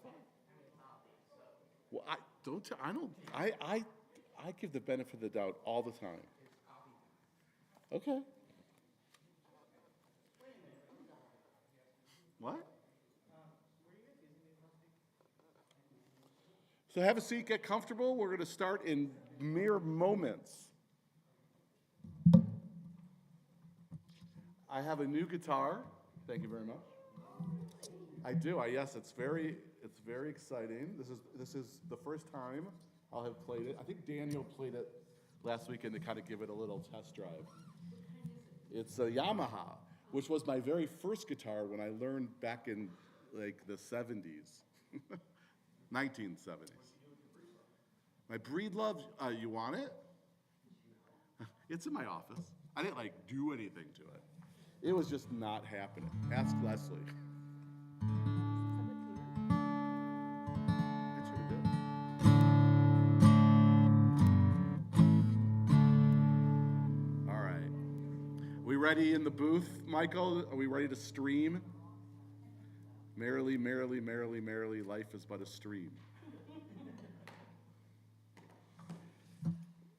fine. Well, I give the benefit of the doubt all the time. Okay. What? So have a seat, get comfortable. We're going to start in mere moments. I have a new guitar. Thank you very much. I do. Yes, it's very exciting. This is the first time I'll have played it. I think Daniel played it last weekend to kind of give it a little test drive. It's a Yamaha, which was my very first guitar when I learned back in like the 70s, 1970s. My Breedlove, you want it? It's in my office. I didn't like do anything to it. It was just not happening. Ask Leslie. It should have been. All right. We ready in the booth, Michael? Are we ready to stream? Merrily, merrily, merrily, merrily, life is but a stream.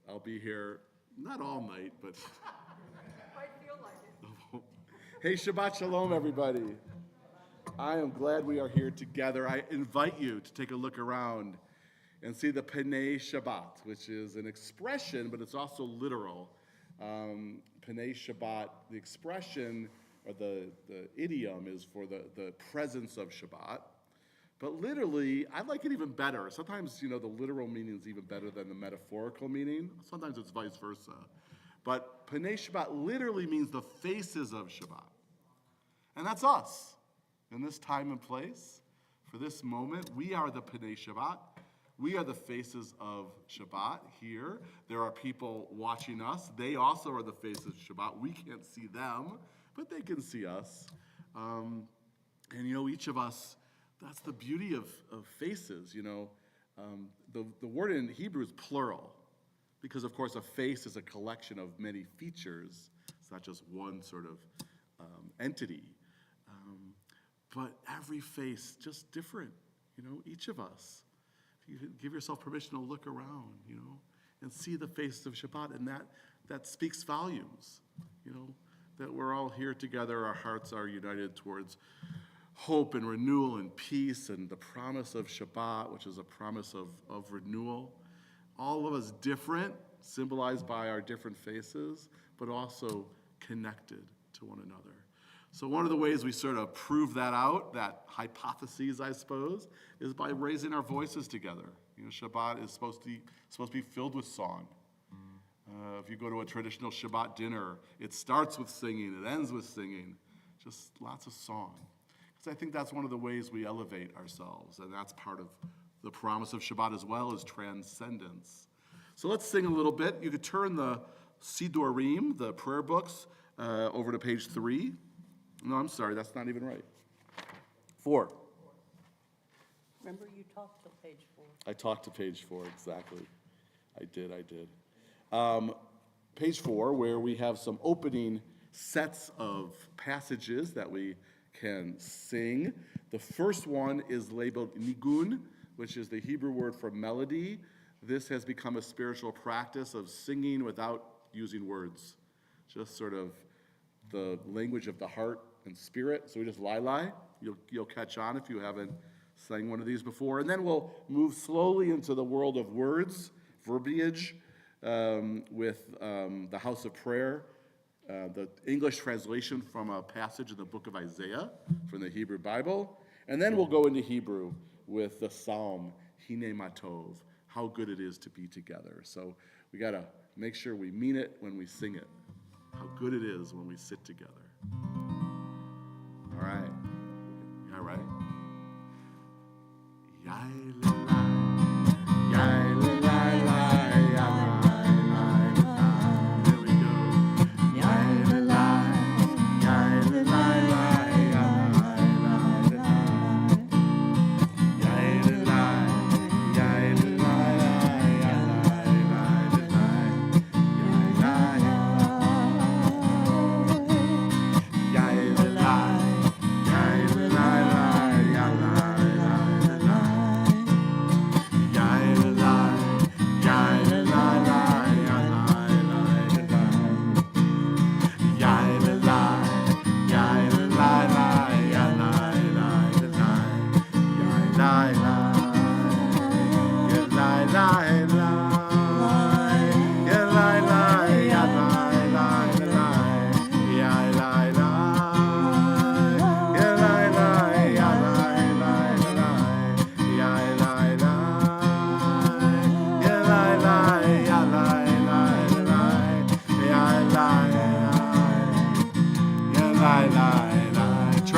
I'll be here, not all night, but... I feel like it. Hey, Shabbat Shalom, everybody. I am glad we are here together. I invite you to take a look around and see the Panei Shabbat, which is an expression, but it's also literal. Panei Shabbat, the expression, or the idiom is for the presence of Shabbat. But literally, I like it even better. Sometimes, the literal meaning is even better than the metaphorical meaning. Sometimes it's vice versa. But Panei Shabbat literally means the faces of Shabbat. And that's us. In this time and place, for this moment, we are the Panei Shabbat. We are the faces of Shabbat here. There are people watching us. They also are the faces of Shabbat. We can't see them, but they can see us. And each of us, that's the beauty of faces. The word in Hebrew is plural. Because, of course, a face is a collection of many features. It's not just one sort of entity. But every face, just different, each of us. You give yourself permission to look around, and see the faces of Shabbat, and that speaks volumes, that we're all here together, our hearts are united towards hope and renewal and peace and the promise of Shabbat, which is a promise of renewal. All of us different, symbolized by our different faces, but also connected to one another. So one of the ways we sort of prove that out, that hypothesis, I suppose, is by raising our voices together. Shabbat is supposed to be filled with song. If you go to a traditional Shabbat dinner, it starts with singing, it ends with singing, just lots of song. Because I think that's one of the ways we elevate ourselves, and that's part of the promise of Shabbat as well, is transcendence. So let's sing a little bit. You could turn the Sidurim, the prayer books, over to page 3. No, I'm sorry, that's not even right. 4. Remember, you talked till page 4. I talked to page 4, exactly. I did. Page 4, where we have some opening sets of passages that we can sing. The first one is labeled nigun, which is the Hebrew word for melody. This has become a spiritual practice of singing without using words, just sort of the language of the heart and spirit. So we just lie. You'll catch on if you haven't sang one of these before. And then we'll move slowly into the world of words, verbiage, with the house of prayer, the English translation from a passage in the book of Isaiah from the Hebrew Bible. And then we'll go into Hebrew with the psalm, Hine Matov, how good it is to be together. So we got to make sure we mean it when we sing it, how good it is when we sit together. All right. All right. There we go.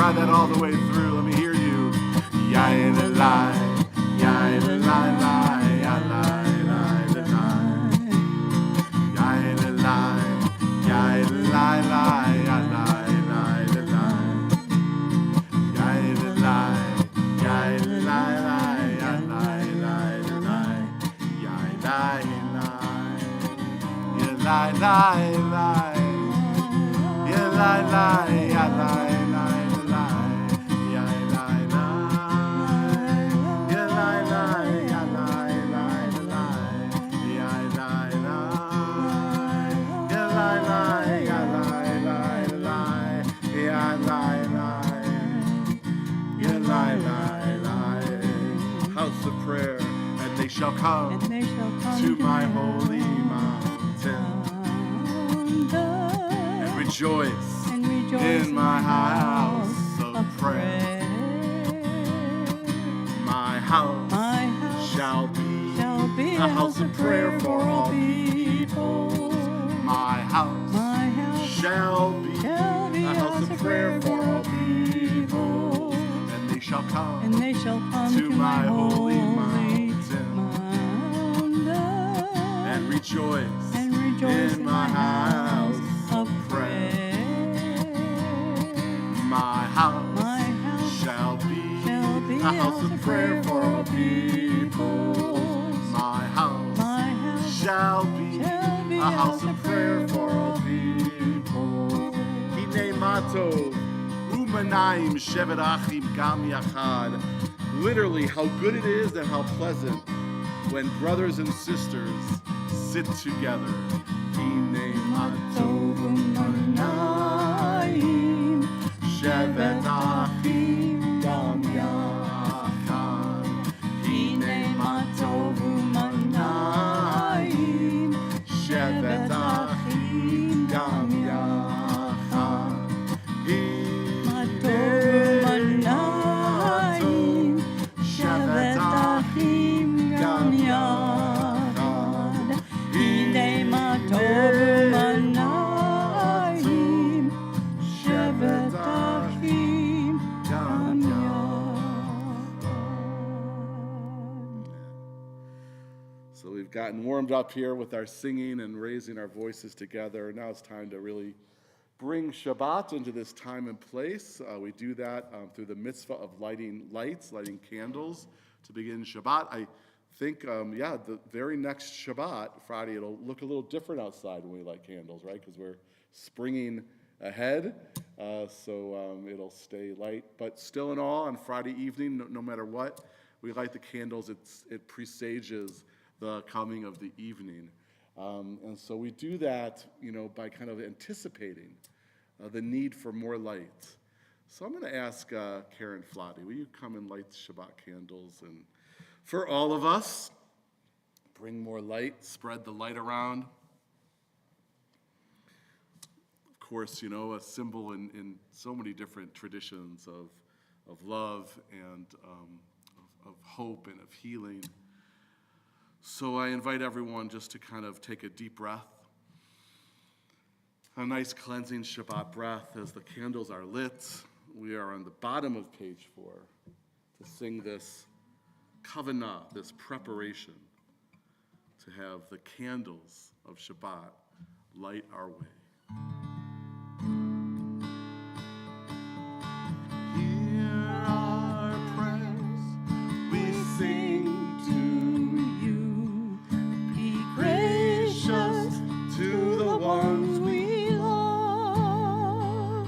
try that all the way through. Let me hear you. Ya-la-la, ya-la-la, ya-la-la, ya-la-la, ya-la-la, ya-la-la, ya-la-la, lie, lie, lie. Yeah, lie, lie, yeah, lie, lie, lie. Yeah, lie, lie. Yeah, lie, lie, yeah, lie, lie, lie. Yeah, lie, lie. Yeah, lie, lie, yeah, lie, lie, lie. Yeah, lie, lie. Yeah, lie, lie, lie. House of prayer, and they shall come, to my holy mountain. And rejoice in my house of prayer. My house shall be a house of prayer for all peoples. My house shall be a house of prayer for all peoples. And they shall come to my holy mountain. And rejoice in my house of prayer. My house shall be a house of prayer for all people. My house shall be a house of prayer for all people. Hine matov u'manayim shevet achim gam yachad. Literally, how good it is and how pleasant when brothers and sisters sit together. Hine matov u'manayim shevet achim gam yachad. Hine matov u'manayim shevet achim gam yachad. Hine matov shevet achim gam yachad. Hine matov u'manayim shevet achim gam yachad. So we've gotten warmed up here with our singing and raising our voices together. Now it's time to really bring Shabbat into this time and place. We do that through the mitzvah of lighting lights, lighting candles to begin Shabbat. I think, the very next Shabbat, Friday, it'll look a little different outside when we light candles, right? Because we're springing ahead, so it'll stay light. But still in all, on Friday evening, no matter what, we light the candles. It presages the coming of the evening. And so we do that, by kind of anticipating the need for more light. So I'm going to ask Karen Flotty, will you come and light Shabbat candles? And for all of us, bring more light, spread the light around. Of course, a symbol in so many different traditions of love and of hope and of healing. So I invite everyone just to kind of take a deep breath, a nice cleansing Shabbat breath as the candles are lit. We are on the bottom of page 4 to sing this kavanah, this preparation to have the candles of Shabbat light our way. Hear our prayers, we sing to you. Be gracious to the ones we love,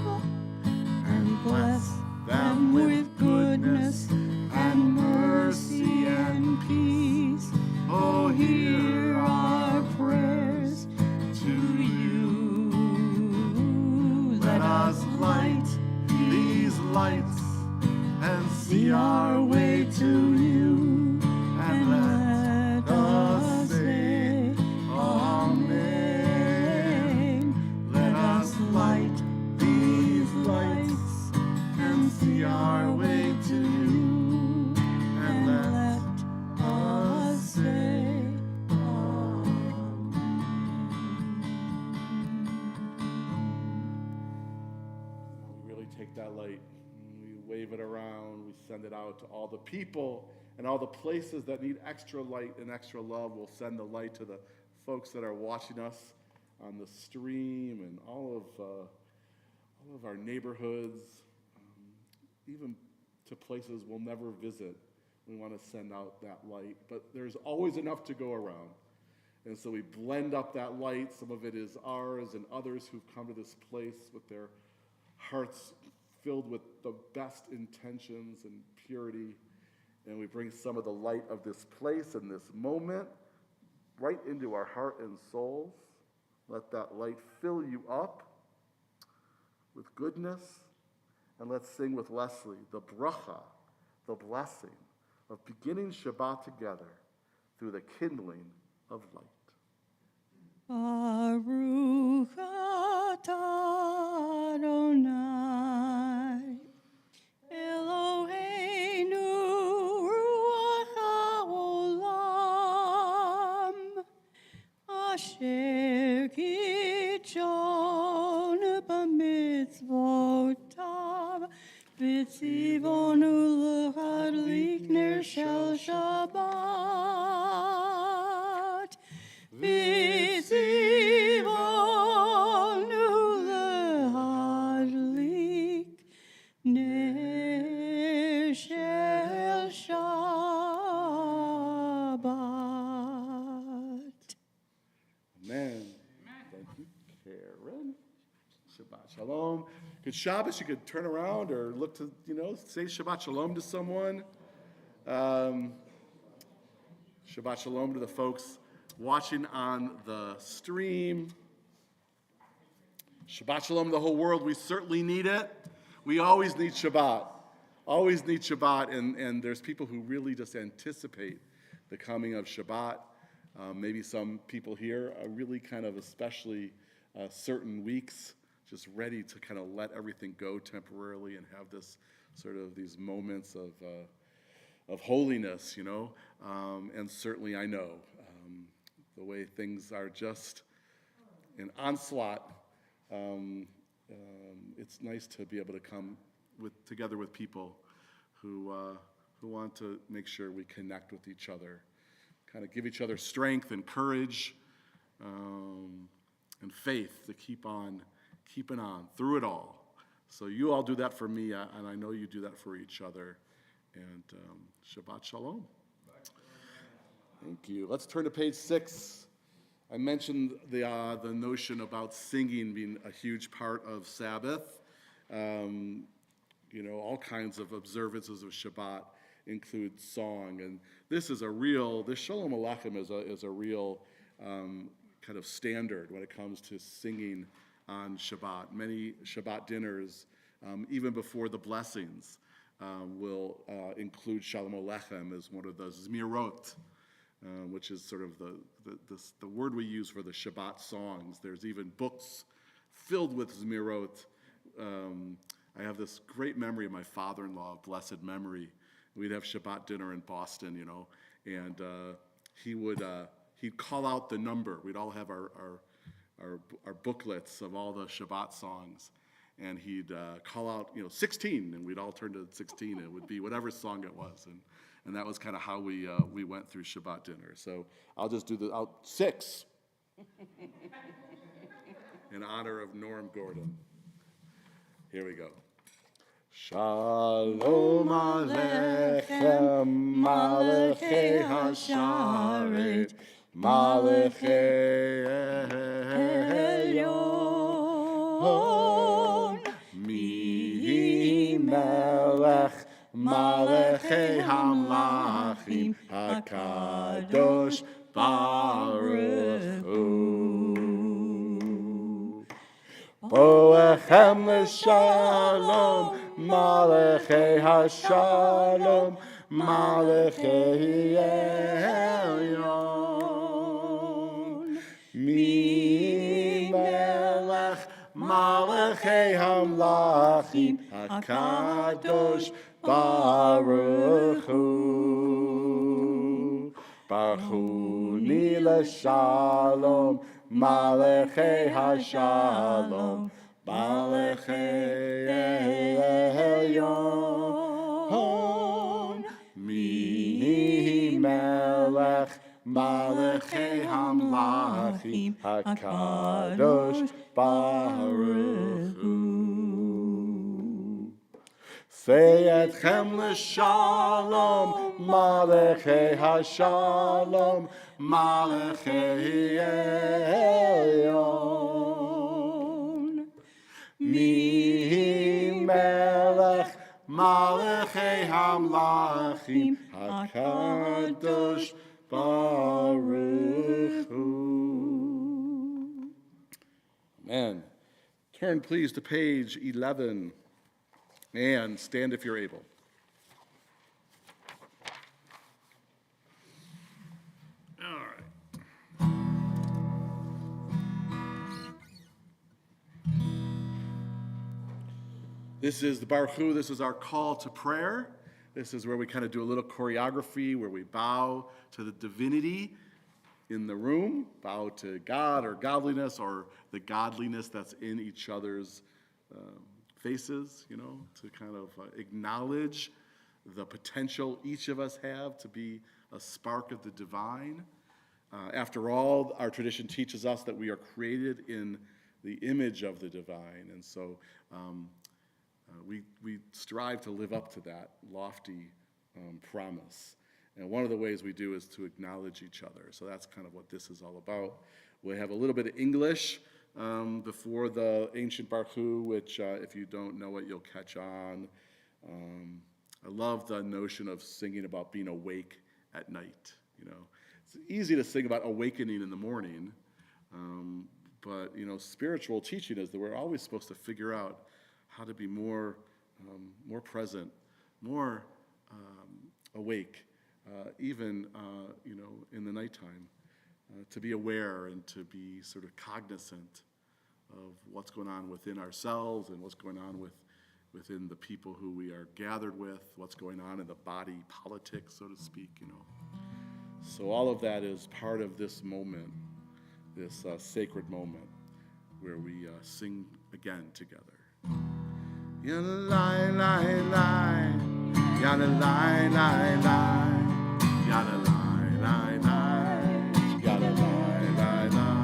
and bless them with goodness and mercy and peace. Oh, hear our prayers to you. Let us light these lights and see our way to you, and let us say Amen. Let us light these lights and see our way to you, and let us say Amen. We really take that light wave it around. We send it out to all the people and all the places that need extra light and extra love. We'll send the light to the folks that are watching us on the stream and all of our neighborhoods, even to places we'll never visit. We want to send out that light, but there's always enough to go around. And so we blend up that light. Some of it is ours and others who've come to this place with their hearts filled with the best intentions and purity. And we bring some of the light of this place and this moment right into our heart and souls. Let that light fill you up with goodness. And let's sing with Leslie the bracha, the blessing of beginning Shabbat together through the kindling of light. Baruch atah Adonai, Eloheinu ruach haolam, asher kitshon b'mitzvotav, v'tzivonu l'chadlik ner shel Shabbat. V'tzivonu l'chadlik ner shel Shabbat. Amen. Thank you, Karen. Shabbat Shalom. Good Shabbos. You could turn around or look to, say Shabbat Shalom to someone. Shabbat Shalom to the folks watching on the stream. Shabbat Shalom to the whole world. We certainly need it. We always need Shabbat. Always need Shabbat. And there's people who really just anticipate the coming of Shabbat. Maybe some people here are really kind of especially certain weeks just ready to kind of let everything go temporarily and have this sort of these moments of holiness, and certainly I know the way things are just an onslaught. It's nice to be able to come together with people who want to make sure we connect with each other, kind of give each other strength and courage and faith to keep on keeping on through it all. So you all do that for me, and I know you do that for each other. And Shabbat Shalom. Thank you. Let's turn to page 6. I mentioned the notion about singing being a huge part of Sabbath. All kinds of observances of Shabbat include song, and this Shalom Aleichem is a real kind of standard when it comes to singing on Shabbat. Many Shabbat dinners, even before the blessings, will include Shalom Aleichem as one of the Zmirot, which is sort of the word we use for the Shabbat songs. There's even books filled with Zmirot. I have this great memory of my father-in-law of blessed memory. We'd have Shabbat dinner in Boston, and he'd call out the number. We'd all have our booklets of all the Shabbat songs, and he'd call out 16, and we'd all turn to 16. It would be whatever song it was, and that was kind of how we went through Shabbat dinner. So I'll just do 6 in honor of Norm Gordon. Here we go. Shalom Aleichem, Malachei Hasharet, Malachei Elyon, Mi Melech, Malachei Hamlachim, HaKadosh Baruch Hu. Boechem l'shalom, Malachei Hashalom, Malachei Elyon. Mi Melech, Malachei Hamlachim, HaKadosh Baruch Hu. Bachuni l'shalom, Malachei Hashalom, Malachei Elyon. Malachei Hamlachim, HaKadosh Baruch Hu. Say etchem l'shalom, Malachei HaShalom, Malachei Elyon. Mi melech, Malachei Hamlachim, HaKadosh Baruch Hu. Amen. Turn please to page 11 and stand if you're able. All right. This is the Baruch Hu. This is our call to prayer. This is where we kind of do a little choreography, where we bow to the divinity in the room, bow to God or godliness or the godliness that's in each other's faces, you know, to kind of acknowledge the potential each of us have to be a spark of the divine. After all, our tradition teaches us that we are created in the image of the divine, and so we strive to live up to that lofty promise. And one of the ways we do is to acknowledge each other. So that's kind of what this is all about. We have a little bit of English before the ancient Baruch Hu, which if you don't know it, you'll catch on. I love the notion of singing about being awake at night. You know, it's easy to sing about awakening in the morning, but you know, spiritual teaching is that we're always supposed to figure out how to be more present, more awake, even you know, in the nighttime, to be aware and to be sort of cognizant of what's going on within ourselves and what's going on within the people who we are gathered with, what's going on in the body politic, so to speak, you know. So all of that is part of this moment, this sacred moment, where we sing again together. Yana lai lai lai, yana lai lai lai, yana lai lai lai, yana lai lai lai,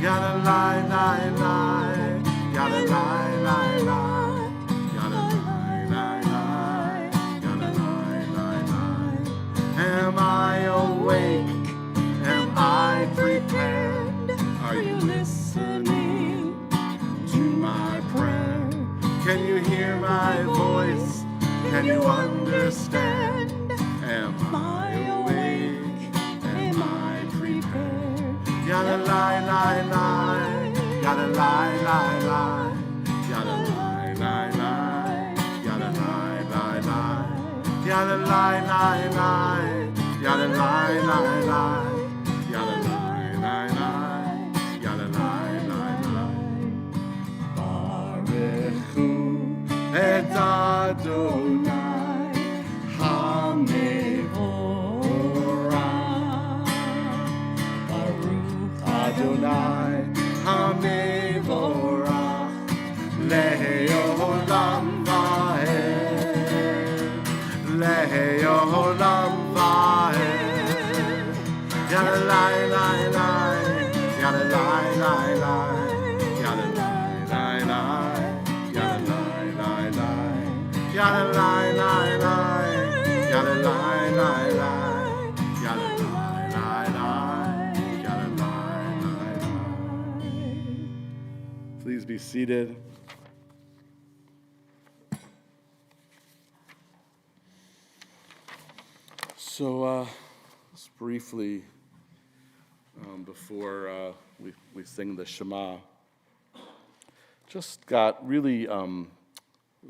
yana lai lai lai, yana lai lai lai, yana lai lai lai, yana lai lai lai. Am I awake? Am I prepared? Are you listening to my prayer? Can you hear my voice? Can you understand? Am I awake? Am I prepared? Yada lie, lie, lie. Yada lie, lie, lie. Yada lie, lie, lie. Yada lie, lie, lie. Yada lie, lie, lie. Yada lie, lie, lie. Yada lie, lie, lie. Yada lie, lie, lie. Baruch Hu et Adonai HaMevorach. Baruch Adonai HaMevorach Le'olam va'ed. Le'olam va'ed. Yada lai lai lai. Yada lai lai lai. Yada lai lai lai. Yada lai lai lai. Yada lai lai lai. Yada lai lai lai. Yada lai lai lai. Yada lai lai lai. Please be seated. So, just briefly, before we sing the Shema, just got really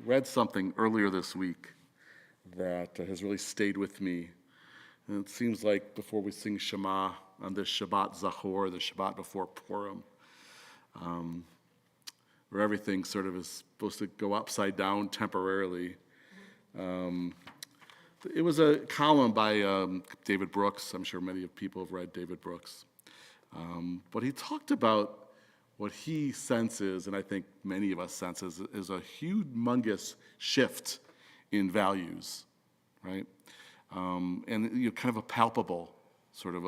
read something earlier this week that has really stayed with me. And it seems like before we sing Shema on this Shabbat Zachor, the Shabbat before Purim, where everything sort of is supposed to go upside down temporarily. It was a column by David Brooks. I'm sure many people have read David Brooks. But he talked about what he senses, and I think many of us sense, is a humongous shift in values, right? And you know, kind of a palpable sort of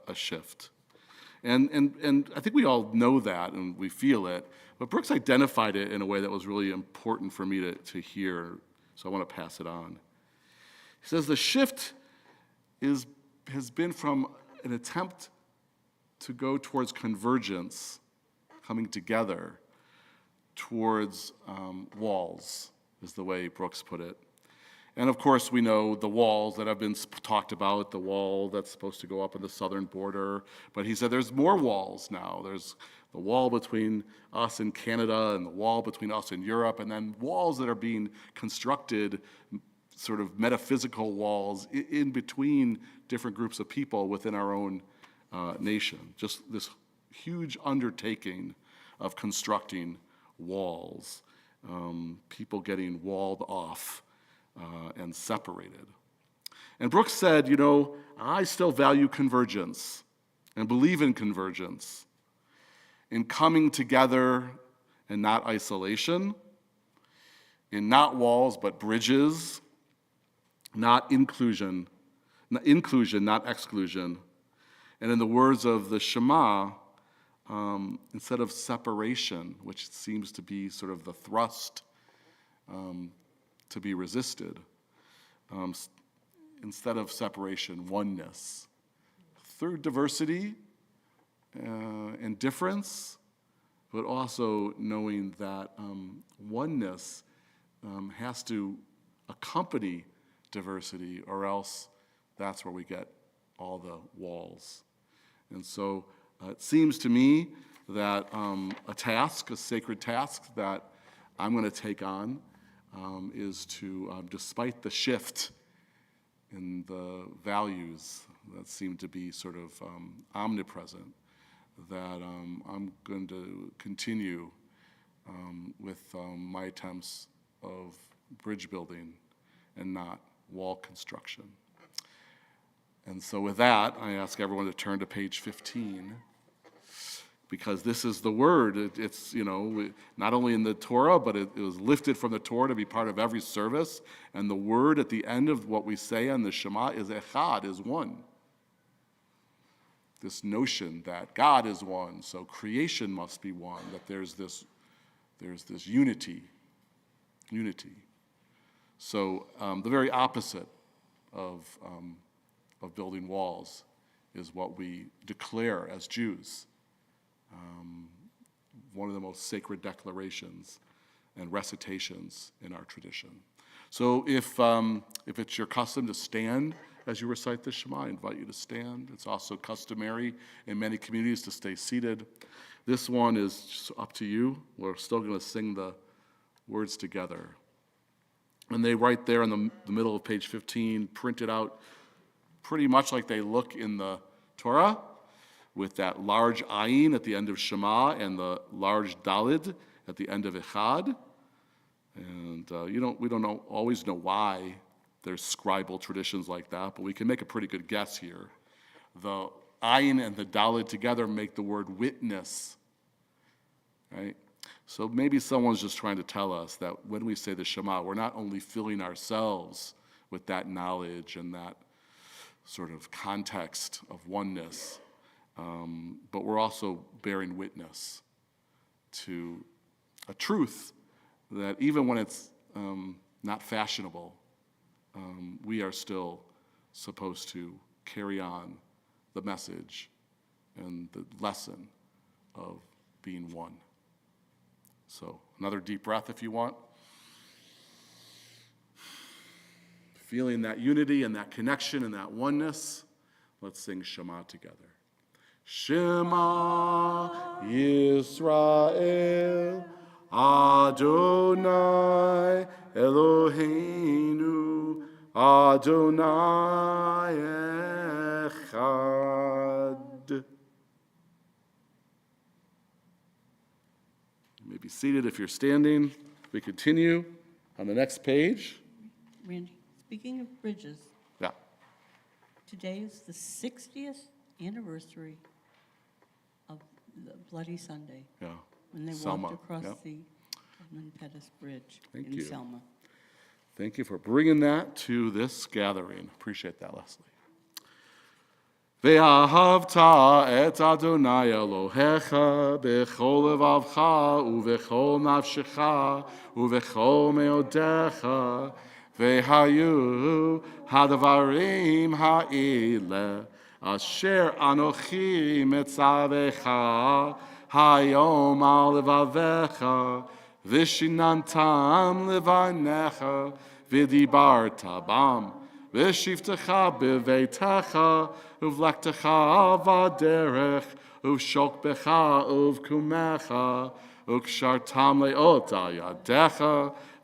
a shift. And I think we all know that and we feel it, but Brooks identified it in a way that was really important for me to hear, so I want to pass it on. He says the shift has been from an attempt to go towards convergence, coming together, towards walls, is the way Brooks put it. And of course, we know the walls that have been talked about, the wall that's supposed to go up on the southern border. But he said there's more walls now. There's the wall between us and Canada and the wall between us and Europe, and then walls that are being constructed, sort of metaphysical walls in between different groups of people within our own nation. Just this huge undertaking of constructing walls, people getting walled off and separated. And Brooks said, I still value convergence and believe in convergence, in coming together and not isolation, in not walls but bridges, not inclusion, not exclusion. And in the words of the Shema, instead of separation, which seems to be sort of the thrust to be resisted, instead of separation, oneness. Through diversity and difference, but also knowing that oneness has to accompany diversity, or else that's where we get all the walls. And so it seems to me that a sacred task that I'm going to take on is to, despite the shift in the values that seem to be sort of omnipresent, that I'm going to continue with my attempts of bridge building and not wall construction. And so with that, I ask everyone to turn to page 15, because this is the word. It's, not only in the Torah, but it was lifted from the Torah to be part of every service. And the word at the end of what we say on the Shema is echad, is one. This notion that God is one, so creation must be one, that there's this unity. So the very opposite of building walls is what we declare as Jews. One of the most sacred declarations and recitations in our tradition. So if it's your custom to stand as you recite the Shema, I invite you to stand. It's also customary in many communities to stay seated. This one is just up to you. We're still going to sing the words together. And they right there in the middle of page 15, printed out pretty much like they look in the Torah, with that large ayin at the end of Shema and the large dalid at the end of Echad. And we don't always know why there's scribal traditions like that, but we can make a pretty good guess here. The ayin and the dalid together make the word witness, right? So maybe someone's just trying to tell us that when we say the Shema, we're not only filling ourselves with that knowledge and that sort of context of oneness, but we're also bearing witness to a truth that even when it's not fashionable, we are still supposed to carry on the message and the lesson of being one. So another deep breath if you want. Feeling that unity and that connection and that oneness, let's sing Shema together. Shema Yisrael Adonai Eloheinu Adonai Echad. You may be seated if you're standing. We continue on the next page. Randy, speaking of bridges, Yeah. today is the 60th anniversary of the Bloody Sunday, Yeah. when they Selma, walked across yep. the Edmund Pettus Bridge Thank in you. Selma. Thank you for bringing that to this gathering. Appreciate that, Leslie. Ve'ahavta et Adonai Elohecha b'chol levavcha u'v'chol nafshecha u'v'chol meodecha ve'hayu hadavarim ha'ile asher anochi metzavecha hayom al levavecha v'shinantam levanecha v'dibarta bam v'shivtecha b'veitecha uvlektecha v'derech uvshokbecha uvkumecha ukshartam leot al yadecha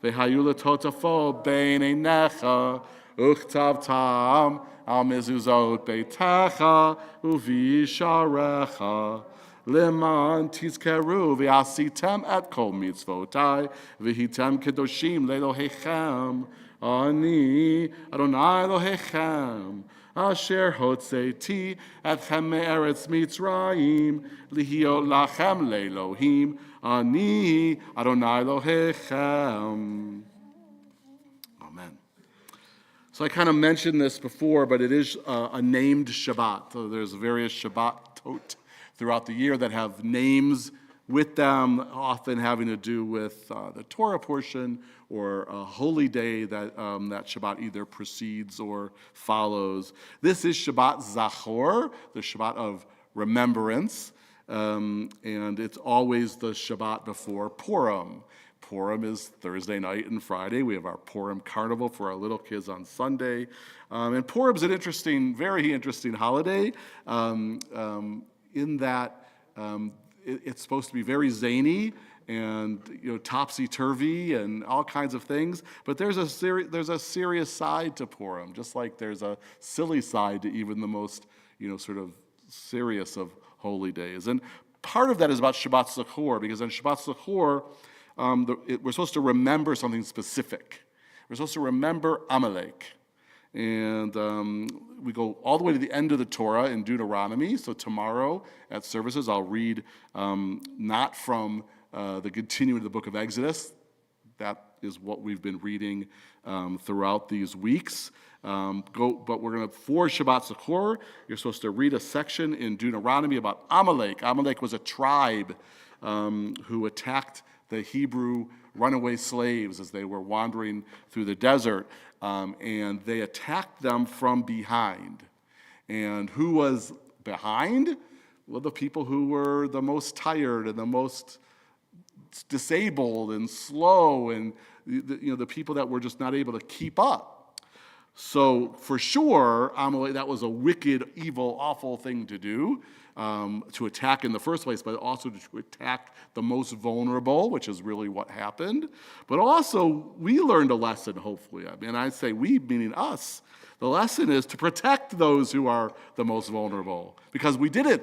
v'hayu letotafo bein einecha uchtavtam al mezuzot beitecha uvisharecha Leman tizkeru v'asitem et kol mitzvotai v'hitem kedoshim lelohechem ani Adonai Elohechem asher hotzeti etchem me'eretz Mitzrayim lihiot lachem le'Elohim ani Adonai Elohechem. Amen. So I kind of mentioned this before, but it is a named Shabbat. So there's various Shabbatot throughout the year that have names with them, often having to do with the Torah portion or a holy day that that Shabbat either precedes or follows. This is Shabbat Zachor, the Shabbat of remembrance, and it's always the Shabbat before Purim. Purim is Thursday night and Friday. We have our Purim carnival for our little kids on Sunday. And Purim is an interesting, very interesting holiday in that it's supposed to be very zany and topsy-turvy and all kinds of things. But there's a serious side to Purim, just like there's a silly side to even the most sort of serious of holy days. And part of that is about Shabbat Zachor, because on Shabbat Zachor, we're supposed to remember something specific. We're supposed to remember Amalek. And we go all the way to the end of the Torah in Deuteronomy. So tomorrow at services, I'll read not from the continuing of the book of Exodus. That is what we've been reading throughout these weeks. But we're going to, for Shabbat Zachor, you're supposed to read a section in Deuteronomy about Amalek. Amalek was a tribe who attacked the Hebrew runaway slaves as they were wandering through the desert. And they attacked them from behind. And who was behind? Well, the people who were the most tired and the most disabled and slow, and the people that were just not able to keep up. So for sure, Amalek, that was a wicked, evil, awful thing to do, to attack in the first place, but also to attack the most vulnerable, which is really what happened. But also, we learned a lesson, hopefully. I mean, I'd say we, meaning us. The lesson is to protect those who are the most vulnerable, because we did it,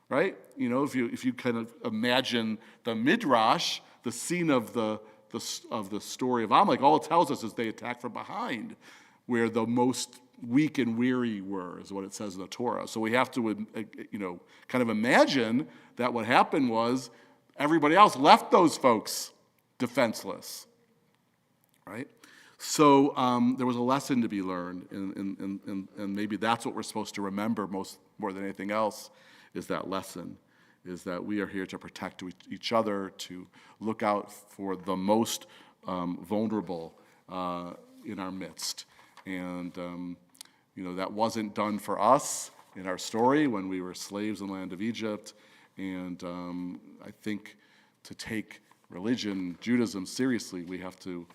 right? If you kind of imagine the Midrash, the scene of the story of Amalek, all it tells us is they attacked from behind, where the most weak and weary were, is what it says in the Torah. So we have to, kind of imagine that what happened was everybody else left those folks defenseless, right? So there was a lesson to be learned, and maybe that's what we're supposed to remember more than anything else, is that lesson, is that we are here to protect each other, to look out for the most vulnerable in our midst. And that wasn't done for us in our story when we were slaves in the land of Egypt. And I think to take religion, Judaism, seriously, we have to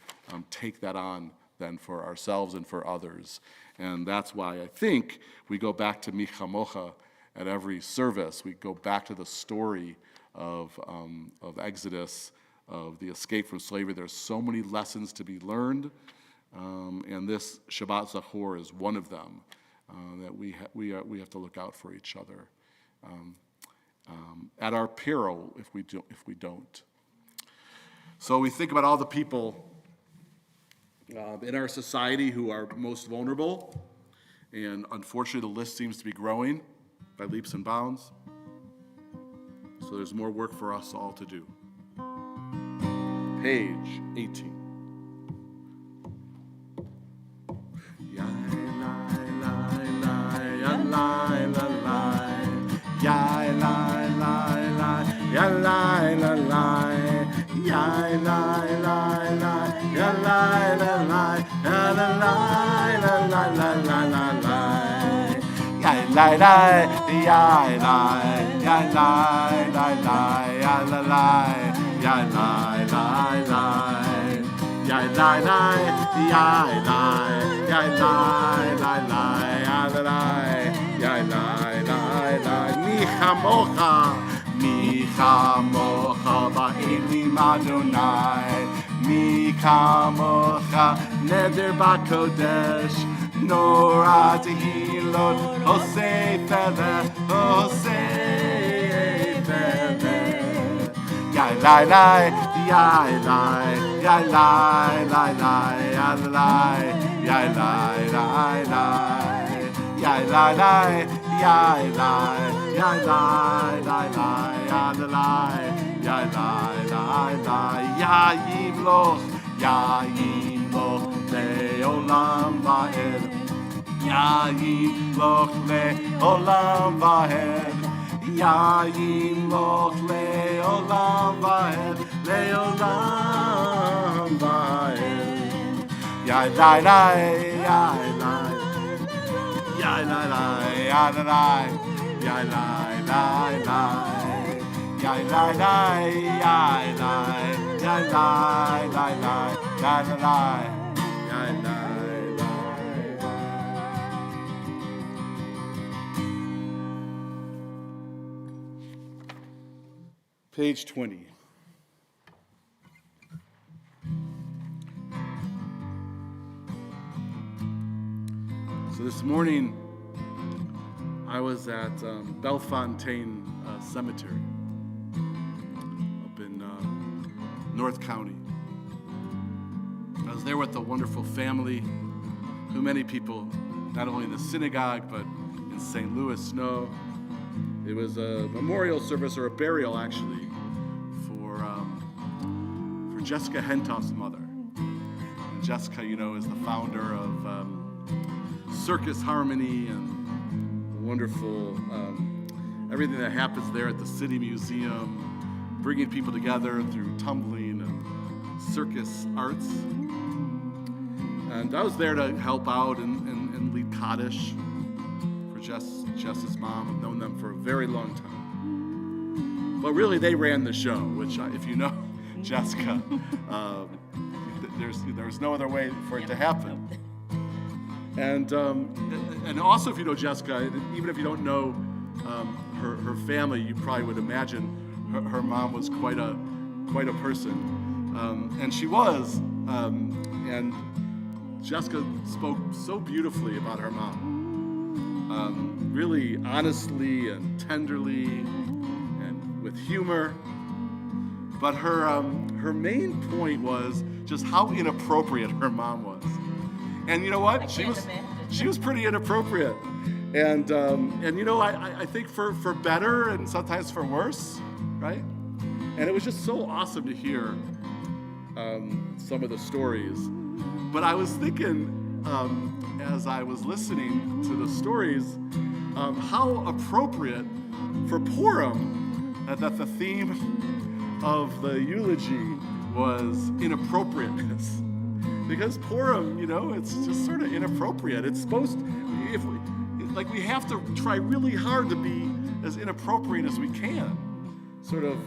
take that on then for ourselves and for others. And that's why I think we go back to Mi Chamocha at every service. We go back to the story of Exodus, of the escape from slavery. There's so many lessons to be learned. And this Shabbat Zachor is one of them, that we have to look out for each other at our peril if we don't. So we think about all the people in our society who are most vulnerable, and unfortunately the list seems to be growing by leaps and bounds. So there's more work for us all to do. Page 18. Lie, lie, lie, lie, lie, la la, la la la, la la la la la la. Ya la la, ya la, ya la la la, ya la la, ya la la la. Ya la la, ya la, ya la la la, ya la la, ya la la la. Mi chamocha ba'elim Adonai. Mi kamocha neder b'kodesh. Nora tehilot hosei feleh, hosei feleh. Ya la la, ya la, ya la la la, ya la, ya la la la, ya la la, ya la, ya la la la, ya la, ya la la la, ya yimloch leolam va'ed, ya yimloch leolam va'ed. Ya yimloch leolam va'ed, leolam va'ed. Ya la la, ya la, ya la la, ya la la, ya la la la, ya la la, ya la, ya la la la, ya la la, ya la. Page 20. So this morning, I was at Bellefontaine Cemetery up in North County. I was there with a wonderful family who many people, not only in the synagogue, but in St. Louis, know. It was a memorial service, or a burial actually, for Jessica Hentoff's mother. And Jessica, you know, is the founder of Circus Harmony and wonderful everything that happens there at the City Museum, bringing people together through tumbling and circus arts. And I was there to help out and lead Kaddish for Jess's mom. I've known them for a very long time. But really, they ran the show, which, if you know Jessica, there's no other way for it to happen. And also, if you know Jessica, even if you don't know her family, you probably would imagine her mom was quite a person, and she was. And Jessica spoke so beautifully about her mom, really honestly and tenderly, and with humor. But her main point was just how inappropriate her mom was. And you know what? She was pretty inappropriate. And you know, I think for better and sometimes for worse, right? And it was just so awesome to hear some of the stories. But I was thinking, as I was listening to the stories, how appropriate for Purim that the theme of the eulogy was inappropriateness. Because Purim, you know, it's just sort of inappropriate. It's supposed to, we have to try really hard to be as inappropriate as we can. Sort of,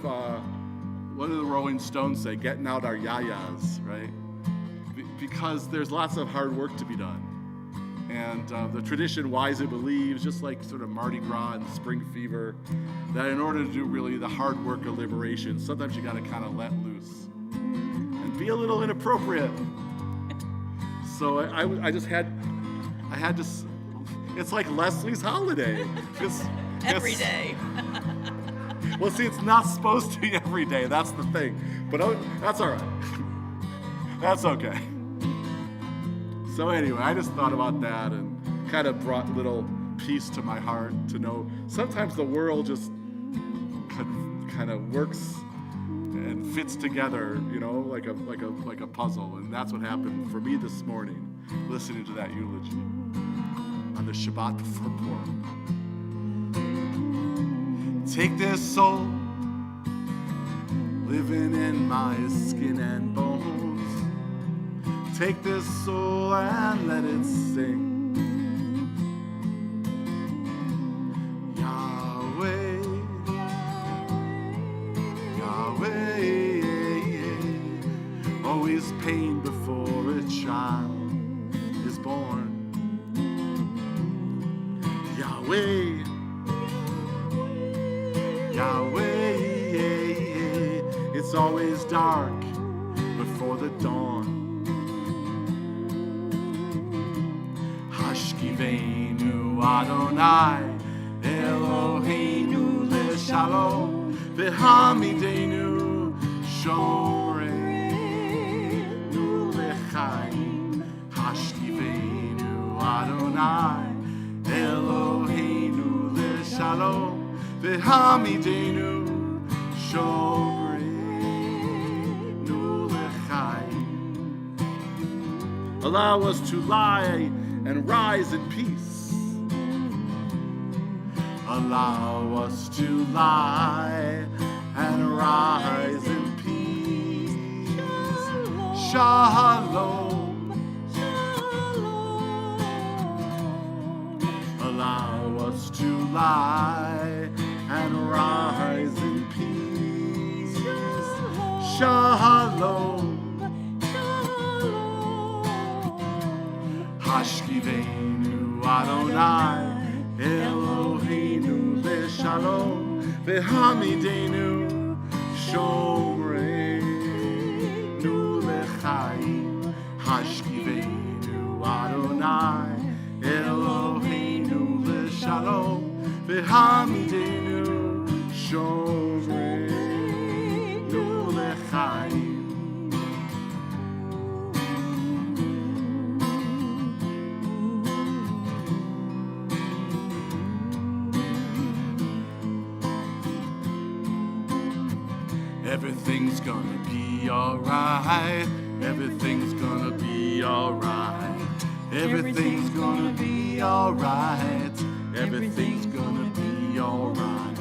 what do the Rolling Stones say? Getting out our yayas, right? Because there's lots of hard work to be done. And the tradition wisely believes, just like sort of Mardi Gras and Spring Fever, that in order to do really the hard work of liberation, sometimes you got to kind of let loose and be a little inappropriate. So I had to. It's like Leslie's holiday. Every day. Well, see, it's not supposed to be every day. That's the thing. But that's all right. That's okay. So anyway, I just thought about that and kind of brought a little peace to my heart to know sometimes the world just kind of works and fits together, you know, like a puzzle. And that's what happened for me this morning, listening to that eulogy on the Shabbat before Purim. Take this soul, living in my skin and bones. Take this soul and let it sing. Yahweh, Yahweh, always pain before a child is born. Yahweh, Yahweh, it's always dark before the dawn. Hashkivenu Adonai, Eloheinu leShalom, v'hamidenu shoreinu lechaim. Hashkivenu Adonai, Eloheinu leShalom, v'hamidenu shoreinu lechaim. Allow us to lie and rise in peace. Allow us to lie and rise in peace. Shalom. Allow us to lie and rise in peace. Shalom. Hashkivenu Adonai, Eloheinu leShalom, v'hamidenu shoreinu lechaim. Hashkivenu Adonai, Eloheinu leShalom, v'hamidenu shoreinu lechaim. Everything's gonna be alright. Everything's gonna be alright. Everything's gonna be alright. Everything's gonna be alright.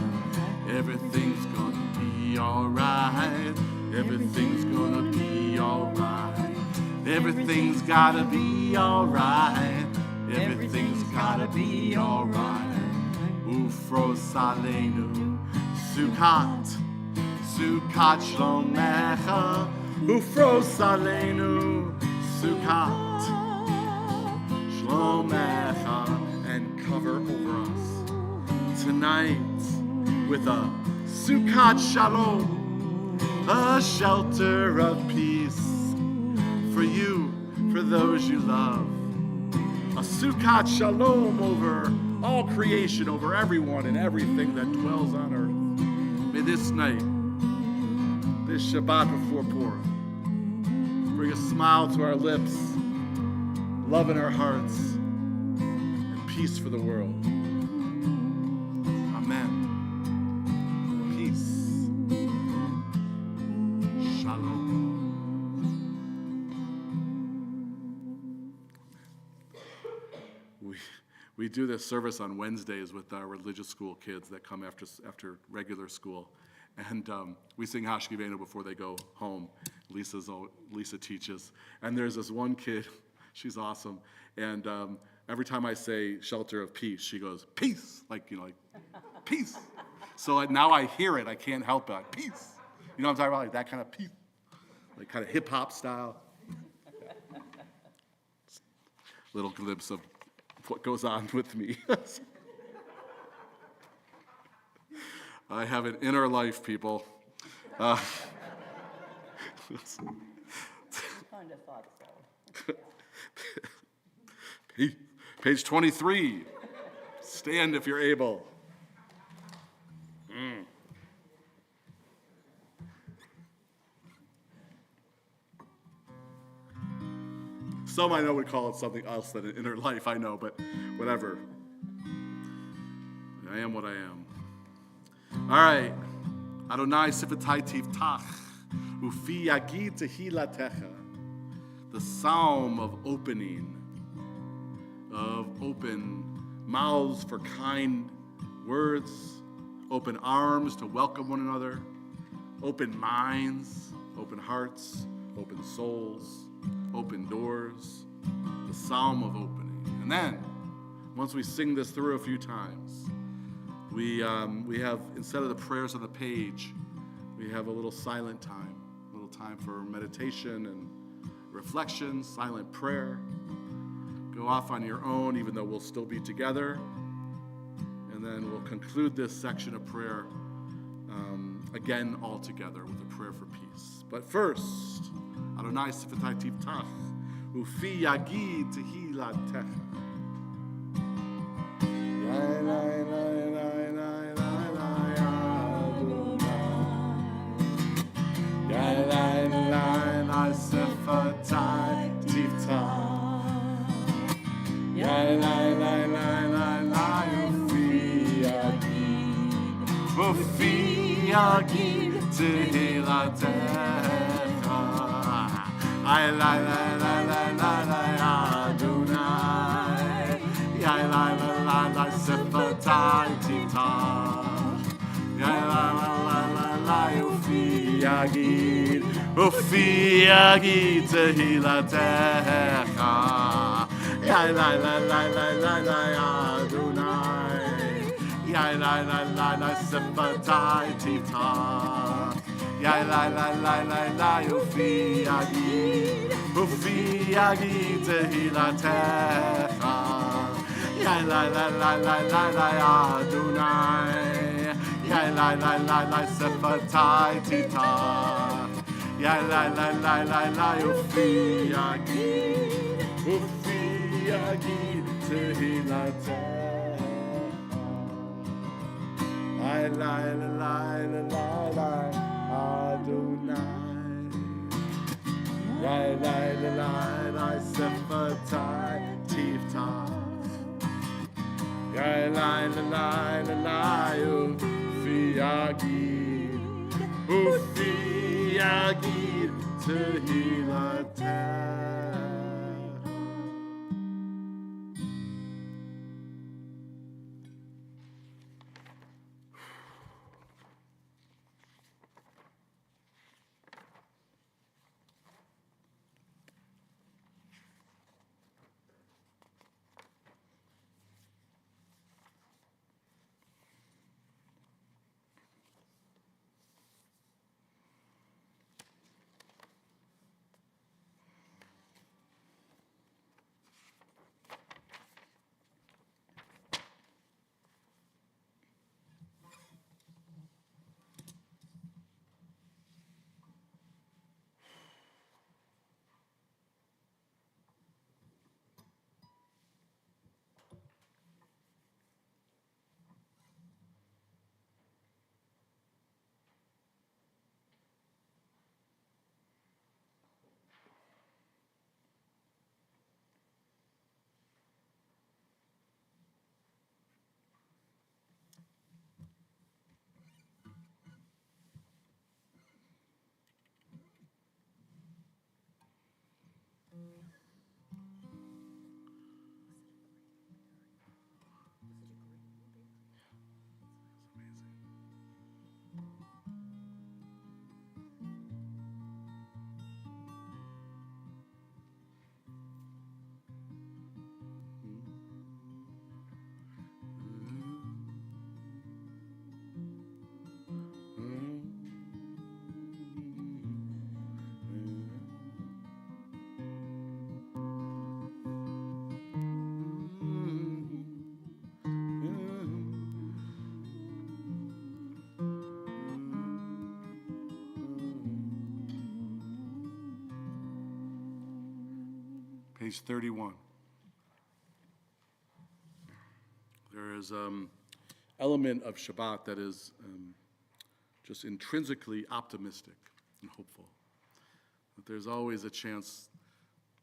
Everything's gonna be alright. Everything's gonna be alright. Everything's gotta be alright. Everything's gotta be alright. Ufros Aleinu Sukkot. Sukkot Shlomecha, Ufros Aleinu, Sukkot Shlomecha, and cover over us tonight with a Sukkot Shalom, a shelter of peace for you, for those you love. A Sukkot Shalom over all creation, over everyone and everything that dwells on earth. May this night, this Shabbat before Purim, bring a smile to our lips, love in our hearts, and peace for the world. Amen. Peace. Shalom. We do this service on Wednesdays with our religious school kids that come after regular school. And we sing Hashkivenu before they go home. Lisa teaches. And there's this one kid, she's awesome. And every time I say shelter of peace, she goes, peace, like peace. So now I hear it, I can't help it, peace. You know what I'm talking about, like that kind of peace, like kind of hip hop style. Little glimpse of what goes on with me. I have an inner life, people. Kind of thought so. Page 23. Stand if you're able. Some I know would call it something else than an inner life, I know, but whatever. I am what I am. All right. Adonai sifatai tiftach, ufi yagid tehilatecha. The psalm of opening, of open mouths for kind words, open arms to welcome one another, open minds, open hearts, open souls, open doors, the psalm of opening. And then, once we sing this through a few times, we have, instead of the prayers on the page, we have a little silent time, a little time for meditation and reflection, silent prayer. Go off on your own, even though we'll still be together. And then we'll conclude this section of prayer again all together with a prayer for peace. But first, Adonai Sifetai Tiftach, Ufi Yagid Tehilatecha. Yagid Tehilatecha, ay la la la la la la Adonai, ay la la la la Sifetai Tiftach, ay la la la la la Ufi Yagid Tehilatecha, ay la la la la la la Adonai. Yai la la la la Sifetai Tiftach. Yai la la la la la Ufi Yagid Tehilatecha. Yai la la la la la la Adonai. Yai la la la la Sifetai Tiftach. Yai la la la la la Ufi Yagid Tehilatecha. I la la la la la Adonai. La la la la la Sifetai Tiftach. La la la la la la Ufi Yagid Tehilatecha. Page 31. There is element of Shabbat that is just intrinsically optimistic and hopeful. That there's always a chance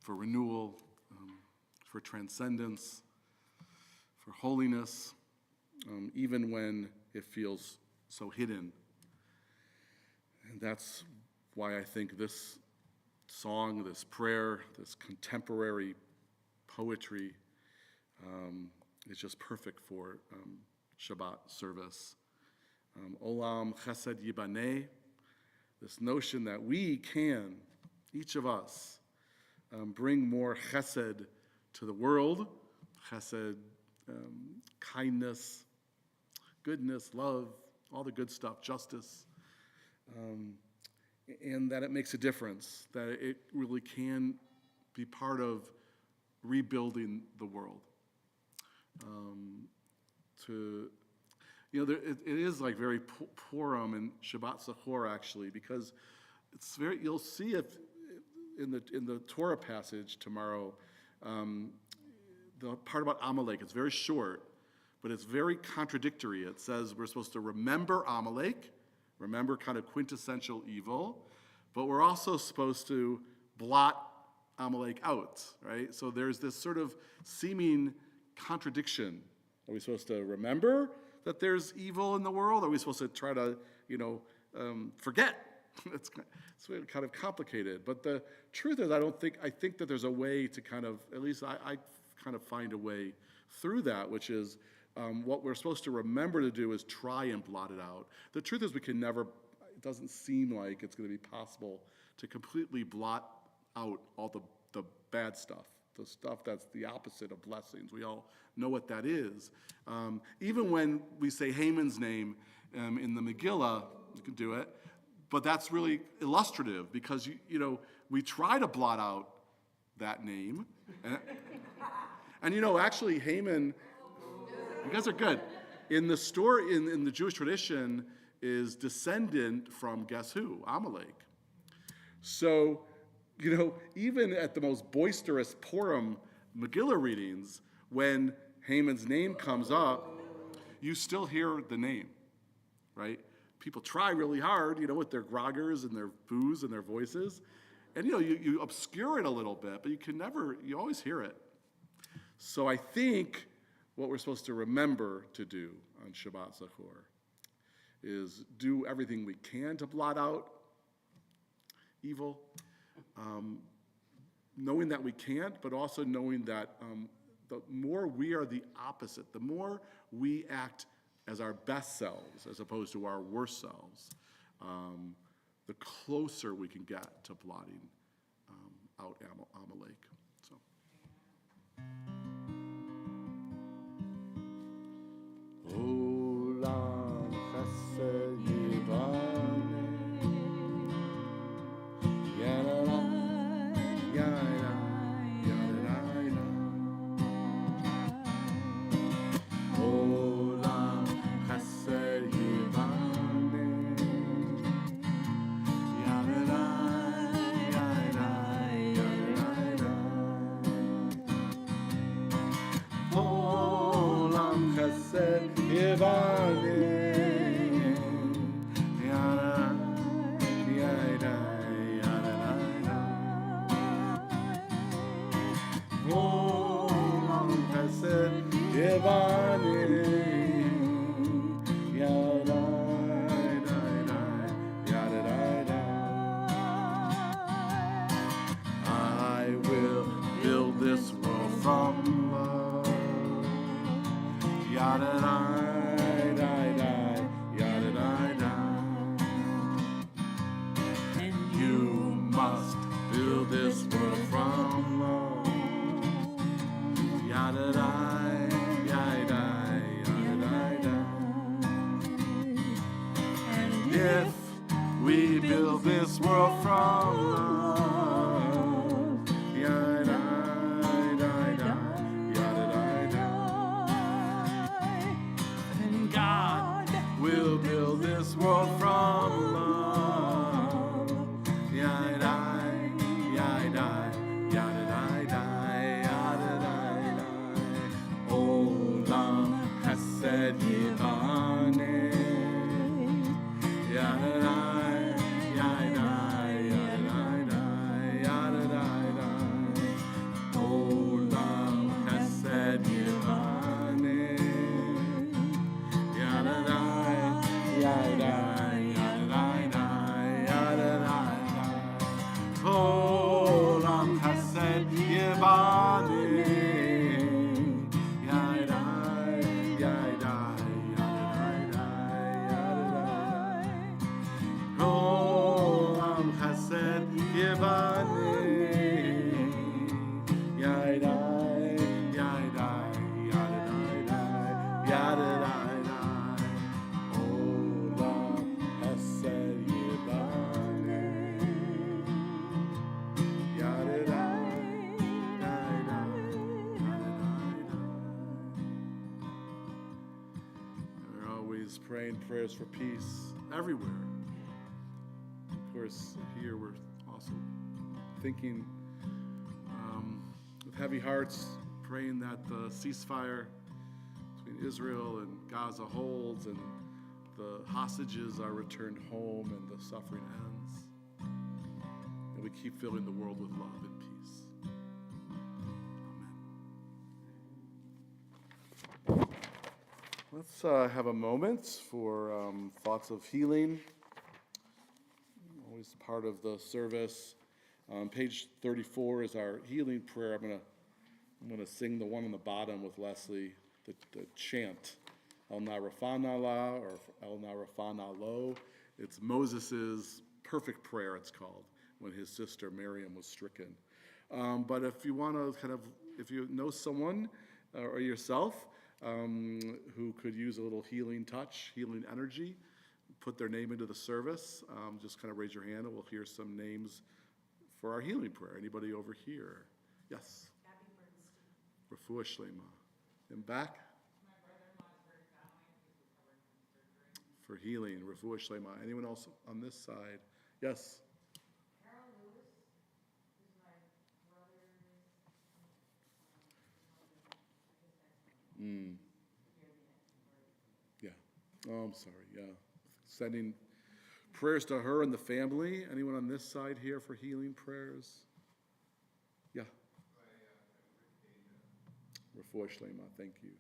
for renewal, for transcendence, for holiness, even when it feels so hidden. And that's why I think this song, this prayer, this contemporary poetry is just perfect for Shabbat service. Olam Chesed Yibaneh, this notion that we can, each of us, bring more chesed to the world, chesed, kindness, goodness, love, all the good stuff, justice, and that it makes a difference, that it really can be part of rebuilding the world. It is like very Purim and Shabbat Zachor actually, because it's very. You'll see if in the Torah passage tomorrow, the part about Amalek. It's very short, but it's very contradictory. It says we're supposed to remember Amalek, remember kind of quintessential evil, but we're also supposed to blot Amalek out, right? So there's this sort of seeming contradiction. Are we supposed to remember that there's evil in the world? Are we supposed to try to, forget? It's kind of complicated. But the truth is, I think that there's a way to kind of, at least I kind of find a way through that, which is what we're supposed to remember to do is try and blot it out. The truth is we can never, it doesn't seem like it's going to be possible to completely blot out all the bad stuff, the stuff that's the opposite of blessings. We all know what that is. Even when we say Haman's name in the Megillah, you can do it, but that's really illustrative because, we try to blot out that name. And actually Haman, you guys are good. In the story, in the Jewish tradition, is descendant from, guess who? Amalek. So, even at the most boisterous Purim Megillah readings, when Haman's name comes up, you still hear the name, right? People try really hard, with their groggers and their boos and their voices. And, you obscure it a little bit, but you always hear it. So I think what we're supposed to remember to do on Shabbat Zachor is do everything we can to blot out evil, knowing that we can't, but also knowing that the more we are the opposite, the more we act as our best selves as opposed to our worst selves, the closer we can get to blotting out Amalek. So. Olam chesed yivane, yadada, yada, yadada. Olam chesed yivane, yadada, yada, yadada. Olam chesed yivane, yada, yada, yada. Olam chesed yivane, yada, yada. I will build this world from love. Yada, yada. And you must build this world from love. Yada, yada. And if we build this world from love, yada, We're always praying prayers for peace everywhere. Of course, here we're also thinking with heavy hearts, praying that the ceasefire between Israel and Gaza holds and the hostages are returned home and the suffering ends. And we keep filling the world with love and peace. Amen. Let's have a moment for thoughts of healing. Always part of the service. Page 34 is our healing prayer. I'm gonna sing the one on the bottom with Leslie, the chant, El Narafana La or El Narafana Lo. It's Moses's perfect prayer, it's called, when his sister Miriam was stricken. But if you want to if you know someone or yourself who could use a little healing touch, healing energy, put their name into the service, just kind of raise your hand and we'll hear some names for our healing prayer. Anybody over here? Yes? Refuah Shlema. And back? For healing, Refuah Shlema. Anyone else on this side? Yes? Yeah. Oh, I'm sorry. Yeah. Sending prayers to her and the family. Anyone on this side here for healing prayers? Yeah. Refuah Shlema. Thank you.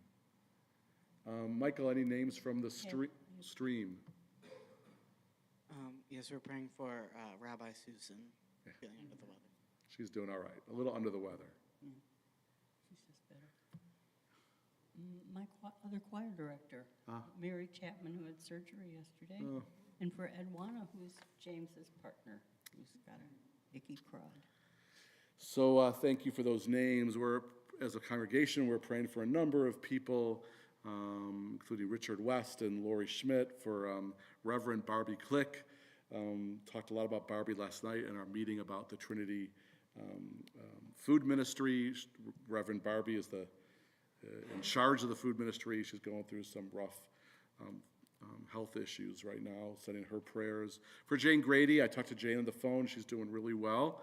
Michael, any names from the stream? Yes, we're praying for Rabbi Susan, feeling under the weather. She's doing all right. A little under the weather. She's just better. My other choir director, Mary Chapman, who had surgery yesterday. And for Edwana, who's James's partner, who's got an icky crud. So thank you for those names. As a congregation, we're praying for a number of people, including Richard West and Lori Schmidt, for Reverend Barbie Click. Talked a lot about Barbie last night in our meeting about the Trinity food ministry. Reverend Barbie is in charge of the food ministry. She's going through some rough health issues right now, sending her prayers. For Jane Grady, I talked to Jane on the phone. She's doing really well.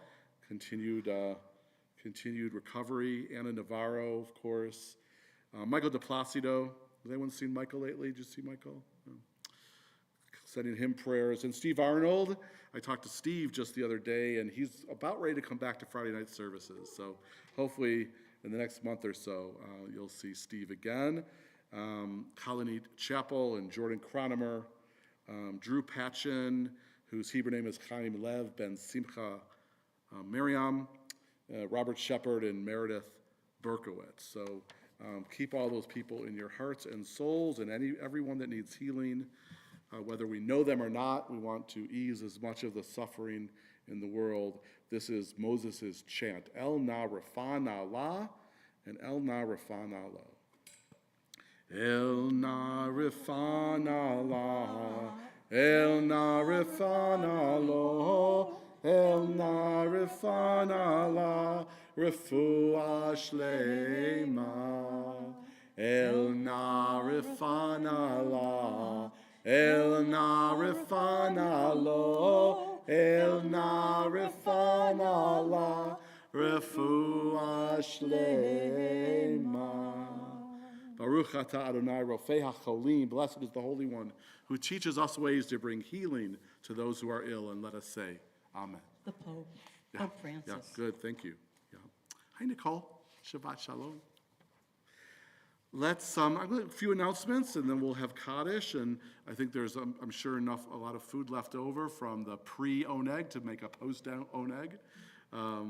Continued recovery. Anna Navarro, of course. Michael DePlacido. Has anyone seen Michael lately? Did you see Michael? No. Sending him prayers. And Steve Arnold. I talked to Steve just the other day, and he's about ready to come back to Friday night services. So hopefully in the next month or so, you'll see Steve again. Colony Chapel and Jordan Cronemer. Drew Patchen, whose Hebrew name is Chaim Lev Ben Simcha Miriam. Robert Shepard and Meredith Berkowitz. So keep all those people in your hearts and souls, and everyone that needs healing, whether we know them or not. We want to ease as much of the suffering in the world. This is Moses' chant, El Na Rafana La and El Na Rafana Lo. El Na Rafana La, El Na Rafana Lo, El Na Rafana La, Refuah Shlema. El Na Rafana La, El Na Rafana Lo, El Na Rafana La, Refuah Shlema. Baruch atah Adonai Rofei HaCholim. Blessed is the Holy One who teaches us ways to bring healing to those who are ill. And let us say, Amen. The Pope, Pope Francis. Yeah, good, thank you. Yeah. Hi, Nicole. Shabbat Shalom. Let's, I've got a few announcements, and then we'll have Kaddish, and I think there's, I'm sure, a lot of food left over from the pre-Oneg to make a post-Oneg,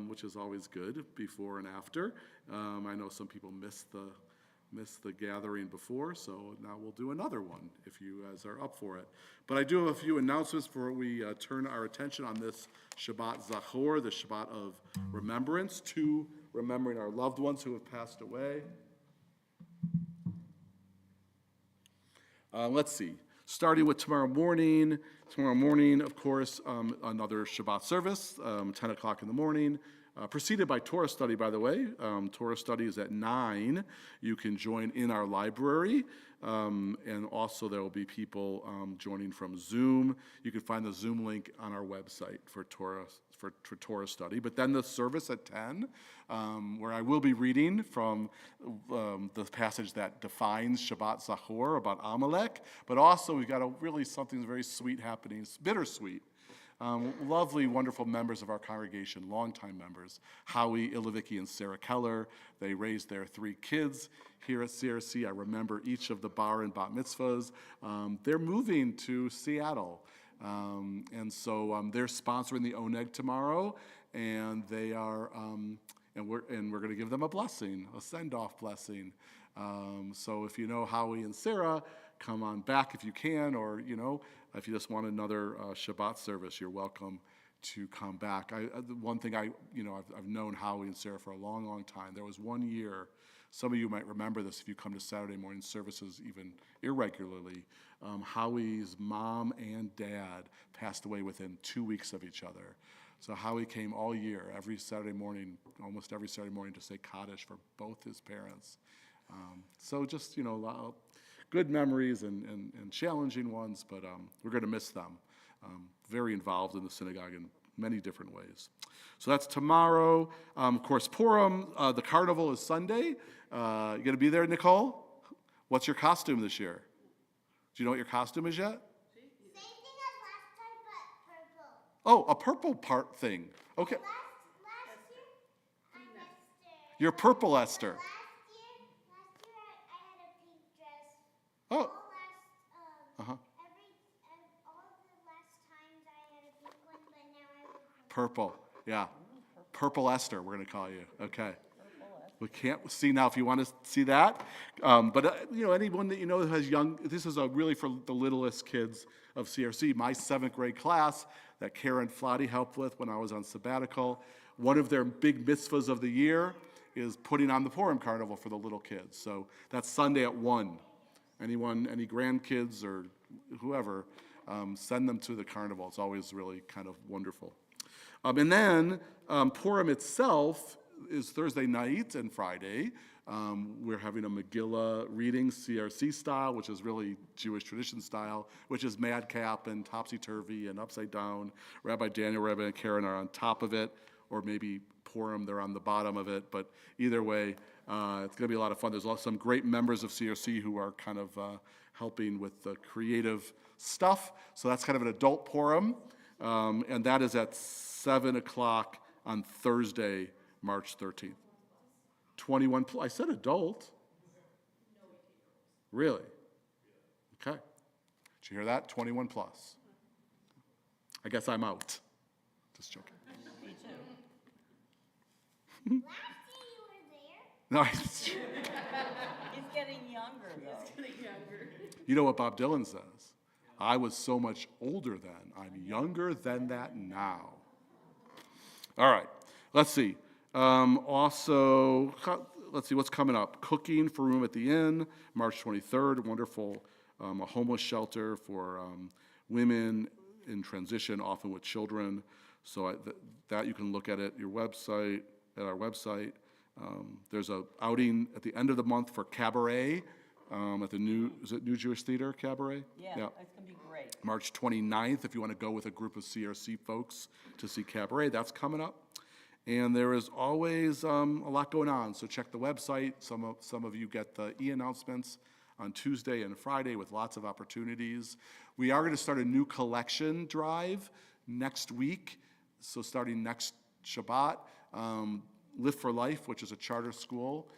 which is always good, before and after. I know some people missed the gathering before, so now we'll do another one if you guys are up for it. But I do have a few announcements before we turn our attention on this Shabbat Zachor, the Shabbat of remembrance. 2 remembering our loved ones who have passed away. Let's see. Starting with tomorrow morning. Tomorrow morning, of course, another Shabbat service, 10 o'clock in the morning. Preceded by Torah study, by the way. Torah study is at 9. You can join in our library. And also there will be people joining from Zoom. You can find the Zoom link on our website for Torah study. But then the service at 10, where I will be reading from the passage that defines Shabbat Zachor about Amalek. But also we've got something very sweet happening. It's bittersweet. Lovely, wonderful members of our congregation, longtime members, Howie, Ilovicki, and Sarah Keller. They raised their 3 kids here at CRC. I remember each of the bar and bat mitzvahs. They're moving to Seattle. And so they're sponsoring the Oneg tomorrow, and they are, and we're going to give them a blessing, a send-off blessing. So if you know Howie and Sarah, come on back if you can, or if you just want another Shabbat service, you're welcome to come back. One thing I've known Howie and Sarah for a long, long time. There was one year, some of you might remember this if you come to Saturday morning services even irregularly. Howie's mom and dad passed away within 2 weeks of each other. So Howie came all year, every Saturday morning, almost every Saturday morning, to say Kaddish for both his parents. So just, a lot of good memories and challenging ones, but we're going to miss them. Very involved in the synagogue in many different ways. So that's tomorrow. Of course, Purim, the carnival is Sunday. You going to be there, Nicole? What's your costume this year? Do you know what your costume is yet? Same thing as last time, but purple. Oh, a purple part thing. Okay. Last year, I'm Esther. You're purple, Esther. Last year, I had a pink dress. Oh. All Uh-huh. all the last times I had a pink one, but now I have a Purple. Yeah. Purple Esther, we're going to call you. Okay. We can't see now if you want to see that. But anyone that that has young, this is really for the littlest kids of CRC. My 7th grade class that Karen Flotty helped with when I was on sabbatical, one of their big mitzvahs of the year is putting on the Purim Carnival for the little kids. So that's Sunday at 1. Any grandkids or whoever, send them to the carnival. It's always really kind of wonderful. And then Purim itself is Thursday night and Friday. We're having a Megillah reading, CRC style, which is really Jewish tradition style, which is madcap and topsy-turvy and upside down. Rabbi Daniel, Rabbi Karen are on top of it, or maybe Purim, they're on the bottom of it. But either way, it's going to be a lot of fun. There's some great members of CRC who are kind of helping with the creative stuff. So that's kind of an adult Purim, and that is at 7 o'clock on Thursday, March 13th. 21 plus. I said adult. Really? Okay. Did you hear that? 21 plus. I guess I'm out. Just joking. Me too. Last year you were there. No, He's getting younger, though. you know what Bob Dylan says? I was so much older then. I'm younger than that now. All right. Let's see. Also, let's see what's coming up. Cooking for Room at the Inn, March 23rd. Wonderful, a homeless shelter for women in transition, often with children. So that you can look at our website. There's a outing at the end of the month for Cabaret at the New Jewish Theater, Cabaret? Yeah, that's going to be great. March 29th, if you want to go with a group of CRC folks to see Cabaret, that's coming up. And there is always a lot going on, so check the website. Some of you get the e-announcements on Tuesday and Friday with lots of opportunities. We are going to start a new collection drive next week, so starting next Shabbat. Live for Life, which is a charter school,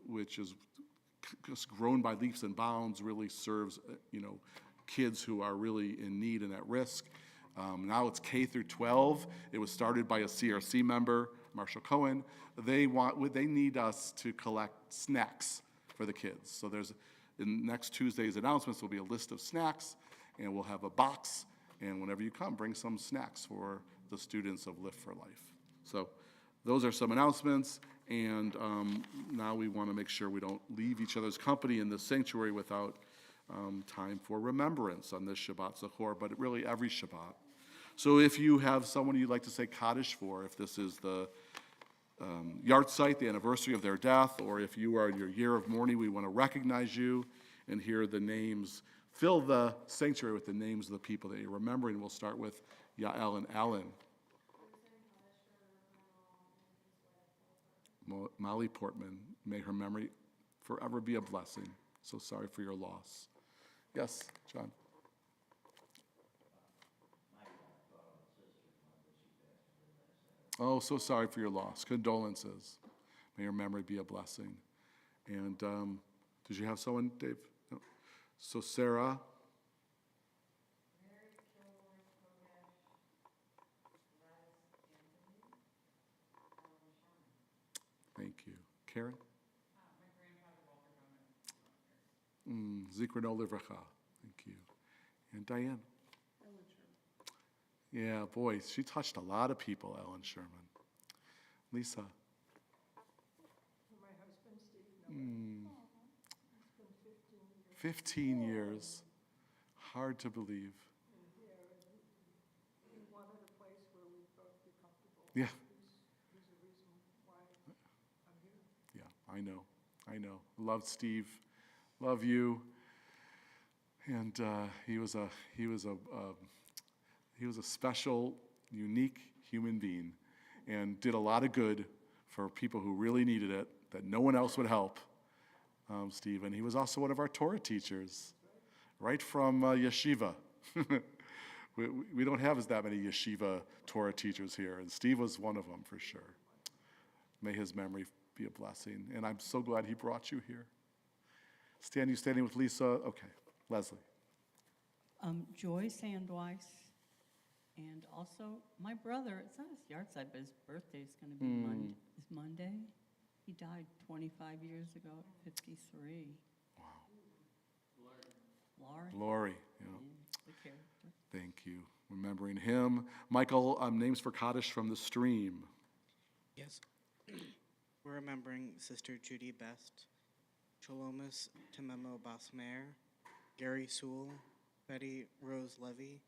which is just grown by leaps and bounds, really serves kids who are really in need and at risk. Now it's K through 12. It was started by a CRC member, Marshall Cohen. They need us to collect snacks for the kids. So in next Tuesday's announcements will be a list of snacks, and we'll have a box. And whenever you come, bring some snacks for the students of Lift for Life. So those are some announcements, and now we want to make sure we don't leave each other's company in the sanctuary without time for remembrance on this Shabbat Zachor, but really every Shabbat. So if you have someone you'd like to say Kaddish for, if this is the yahrzeit, the anniversary of their death, or if you are in your year of mourning, we want to recognize you and hear the names. Fill the sanctuary with the names of the people that you're remembering. We'll start with Yael and Alan. Molly Portman, may her memory forever be a blessing. So sorry for your loss. Yes, John. Oh, so sorry for your loss. Condolences. May your memory be a blessing. And did you have someone, Dave? No. So Sarah. Thank you. Karen? Zikron Olivracha. Thank you. And Diane? Yeah, boy, she touched a lot of people, Ellen Sherman. Lisa? My husband, Steve, 15 years. Hard to believe. he wanted a place where we'd both be comfortable. Yeah. He's a reason why I'm here. Yeah, I know. Love Steve. Love you. And he was a special, unique human being, and did a lot of good for people who really needed it, that no one else would help. Steve, and he was also one of our Torah teachers, right from yeshiva. we don't have that many yeshiva Torah teachers here, and Steve was one of them for sure. May his memory be a blessing, and I'm so glad he brought you here. Stan, you standing with Lisa? Okay. Leslie. Joy Sandweiss, and also my brother, it's not his yahrzeit, but his birthday is going to be Monday. He died 25 years ago at 53. Wow. Laurie. Lori. Yeah. The character. Thank you. Remembering him. Michael, names for Kaddish from the stream. Yes. We're remembering Sister Judy Best, Cholomus Tememo Basmer, Gary Sewell, Betty Rose Levy,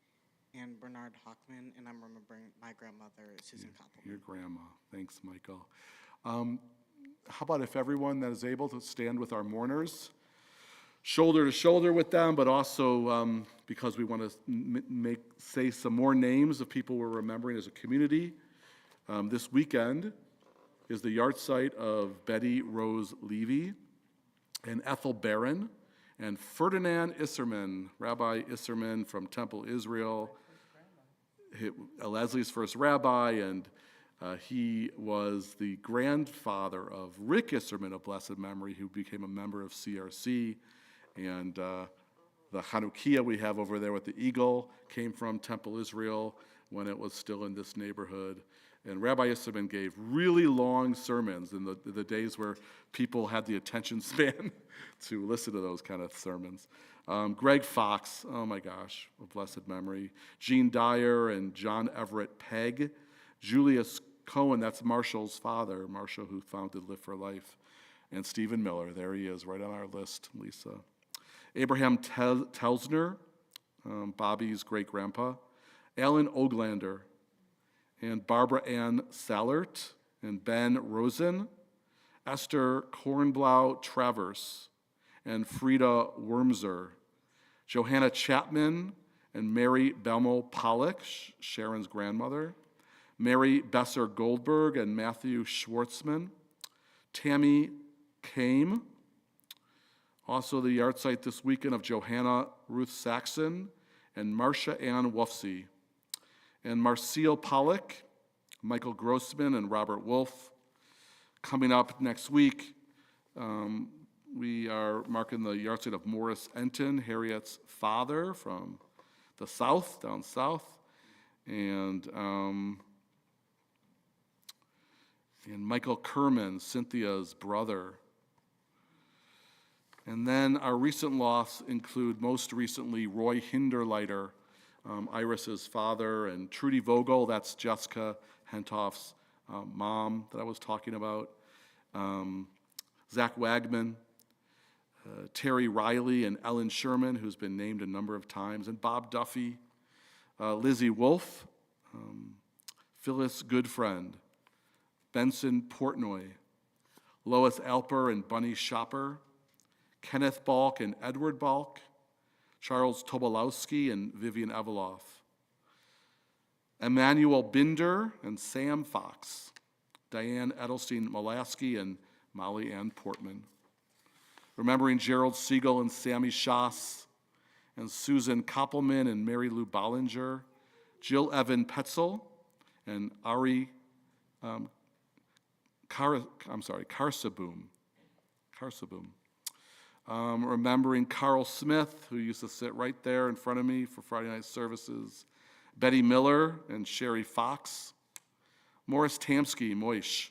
and Bernard Hockman, and I'm remembering my grandmother, Susan Koppel. Your grandma. Thanks, Michael. How about if everyone that is able to stand with our mourners, shoulder to shoulder with them, but also because we want to say some more names of people we're remembering as a community. This weekend is the yahrzeit of Betty Rose Levy and Ethel Barron and Ferdinand Isserman, Rabbi Isserman from Temple Israel, Leslie's first rabbi, and he was the grandfather of Rick Isserman of blessed memory, who became a member of CRC. And the Chanukiah we have over there with the eagle came from Temple Israel when it was still in this neighborhood. And Rabbi Isserman gave really long sermons in the days where people had the attention span to listen to those kind of sermons. Greg Fox, oh my gosh, a blessed memory. Gene Dyer and John Everett Pegg. Julius Cohen, that's Marshall's father, Marshall, who founded Live for Life. And Stephen Miller, there he is, right on our list, Lisa. Abraham Telsner, Bobby's great-grandpa. Alan Oglander, and Barbara Ann Sallert, and Ben Rosen. Esther Kornblau Travers, and Frida Wormser. Johanna Chapman, and Mary Belmo Pollock, Sharon's grandmother. Mary Besser Goldberg and Matthew Schwartzman. Tammy Kame. Also the yahrzeit this weekend of Johanna Ruth Saxon and Marcia Ann Wolfsey. And Marcel Pollock, Michael Grossman, and Robert Wolf. Coming up next week, we are marking the yahrzeit of Morris Enton, Harriet's father from the south, down south. And Michael Kerman, Cynthia's brother. And then our recent loss include most recently Roy Hinderleiter, Iris's father, and Trudy Vogel, that's Jessica Hentoff's mom that I was talking about, Zach Wagman, Terry Riley and Ellen Sherman, who's been named a number of times, and Bob Duffy, Lizzie Wolfe, Phyllis Goodfriend, Benson Portnoy, Lois Alper and Bunny Shopper, Kenneth Balk and Edward Balk, Charles Tobolowski and Vivian Eveloff, Emmanuel Binder and Sam Fox, Diane Edelstein Molaski and Molly Ann Portman. Remembering Gerald Siegel and Sammy Schaas, and Susan Koppelman and Mary Lou Bollinger, Jill Evan Petzel, and Ari Karsaboom. Remembering Carl Smith, who used to sit right there in front of me for Friday night services, Betty Miller and Sherry Fox, Morris Tamsky, Moish,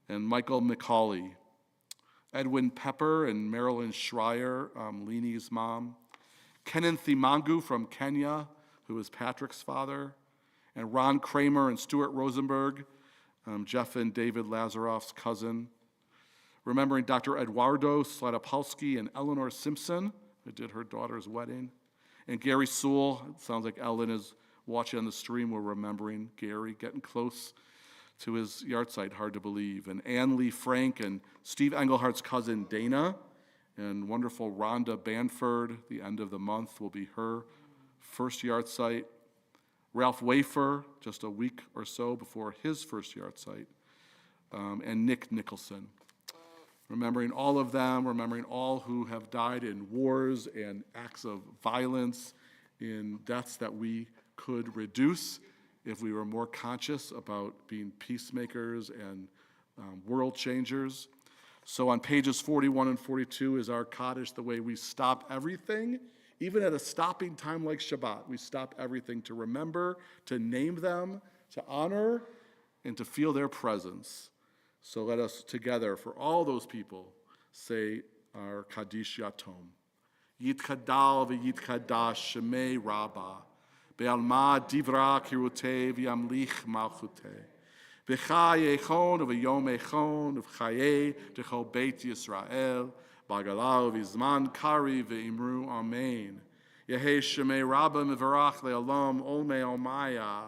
and Michael McCauley, Edwin Pepper and Marilyn Schreier, Leanie's mom, Kenan Thimangu from Kenya, who is Patrick's father, and Ron Kramer and Stuart Rosenberg, Jeff and David Lazaroff's cousin. Remembering Dr. Eduardo Sladopolsky and Eleanor Simpson, who did her daughter's wedding, and Gary Sewell. It sounds like Ellen is watching on the stream. We're remembering Gary, getting close to his yahrzeit, hard to believe. And Ann Lee Frank and Steve Englehart's cousin Dana, and wonderful Rhonda Banford. The end of the month will be her first yahrzeit. Ralph Wafer, just a week or so before his first yahrzeit, and Nick Nicholson. Remembering all of them, remembering all who have died in wars and acts of violence, in deaths that we could reduce if we were more conscious about being peacemakers and world changers. So on pages 41 and 42 is our Kaddish, the way we stop everything. Even at a stopping time like Shabbat, we stop everything to remember, to name them, to honor, and to feel their presence. So let us together, for all those people, say our Kaddish Yatom. Yitkadal v'yitkadash shemei Rabbah, be'alma divra kirutei v'yamlich malchutei, v'chai echon v'yom echon v'chayei d'chol beit Yisrael, b'galal v'zman kari v'imru amen. Yehei shemei Rabbah mevarach le'olam olmei olmaya,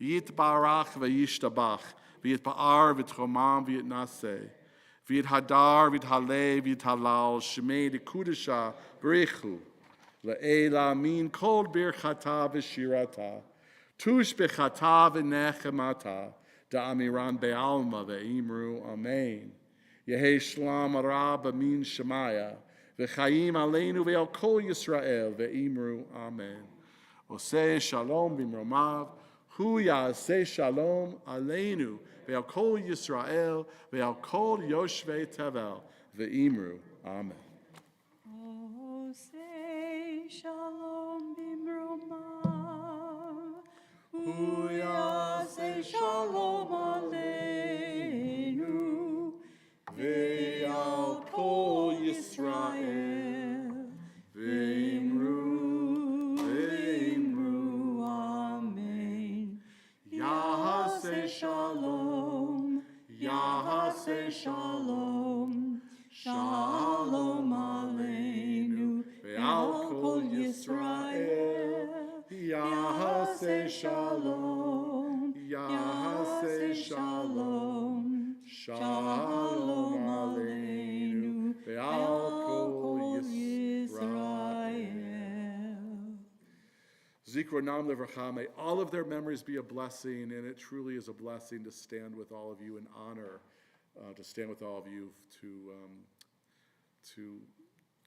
yitbarach v'yishtabach, v'yitpa'ar v'tchomam v'yitnaseh, v'yithadar v'yithaleh v'yithalal shemei d'kudesha b'richu, le'ela min kol birchata v'shirata, tush b'chata v'nechemata, da'amiran be'alma ve'imru amen. Yehei shlam arab min shemaya, v'chayim aleinu ve'al kol Yisrael ve'imru amen. Oseh shalom b'mromav, hu ya'aseh shalom aleinu ve'al kol Yisrael ve'al kol yoshvei tevel ve'imru amen. Oh, say shalom bimromav, hu yaseh shalom aleinu, ve'al kol Yisrael, ve'imru amen. Yahaseh shalom, Yahaseh shalom, shalom aleinu, ve'al kol Yisrael, Yahaseh shalom, Yahaseh shalom, shalom aleinu, ve'al kol Yisrael. Zikronam levracha, may all of their memories be a blessing, and it truly is a blessing to stand with all of you in honor, to stand with all of you to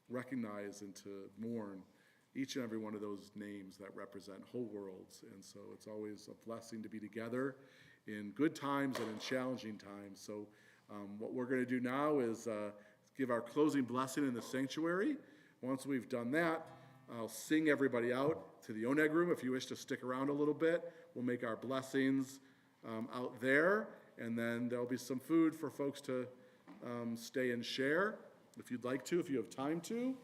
recognize and to mourn each and every one of those names that represent whole worlds. And so it's always a blessing to be together in good times and in challenging times. So what we're going to do now is give our closing blessing in the sanctuary. Once we've done that, I'll sing everybody out to the Oneg room. If you wish to stick around a little bit, we'll make our blessings out there, and then there'll be some food for folks to stay and share, if you'd like to, if you have time to.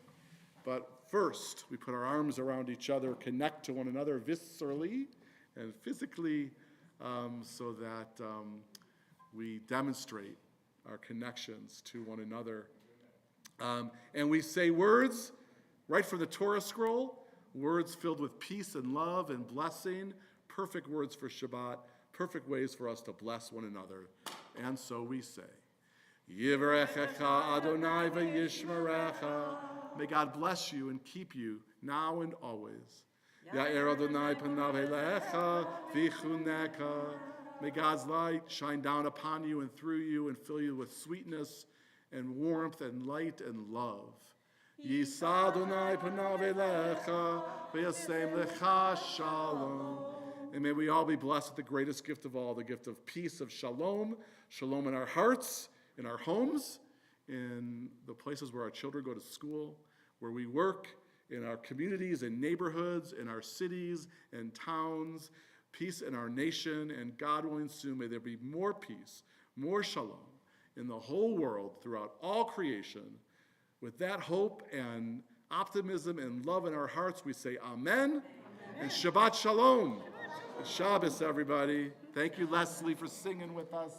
But first, we put our arms around each other, connect to one another viscerally and physically, so that we demonstrate our connections to one another. And we say words right from the Torah scroll, words filled with peace and love and blessing, perfect words for Shabbat, perfect ways for us to bless one another. And so we say, Yivarechecha Adonai v'yishmerecha. May God bless you and keep you now and always. Ya'er Adonai panav elecha v'chuneka. May God's light shine down upon you and through you and fill you with sweetness and warmth and light and love. Yisa Adonai panav elecha v'yasem lecha shalom. And may we all be blessed with the greatest gift of all, the gift of peace, of shalom, shalom in our hearts, in our homes, in the places where our children go to school, where we work, in our communities and neighborhoods, in our cities and towns, peace in our nation, and God willing soon, may there be more peace, more shalom in the whole world throughout all creation. With that hope and optimism and love in our hearts, we say amen. And Shabbat Shalom. And Shabbos, everybody. Thank you, Leslie, for singing with us.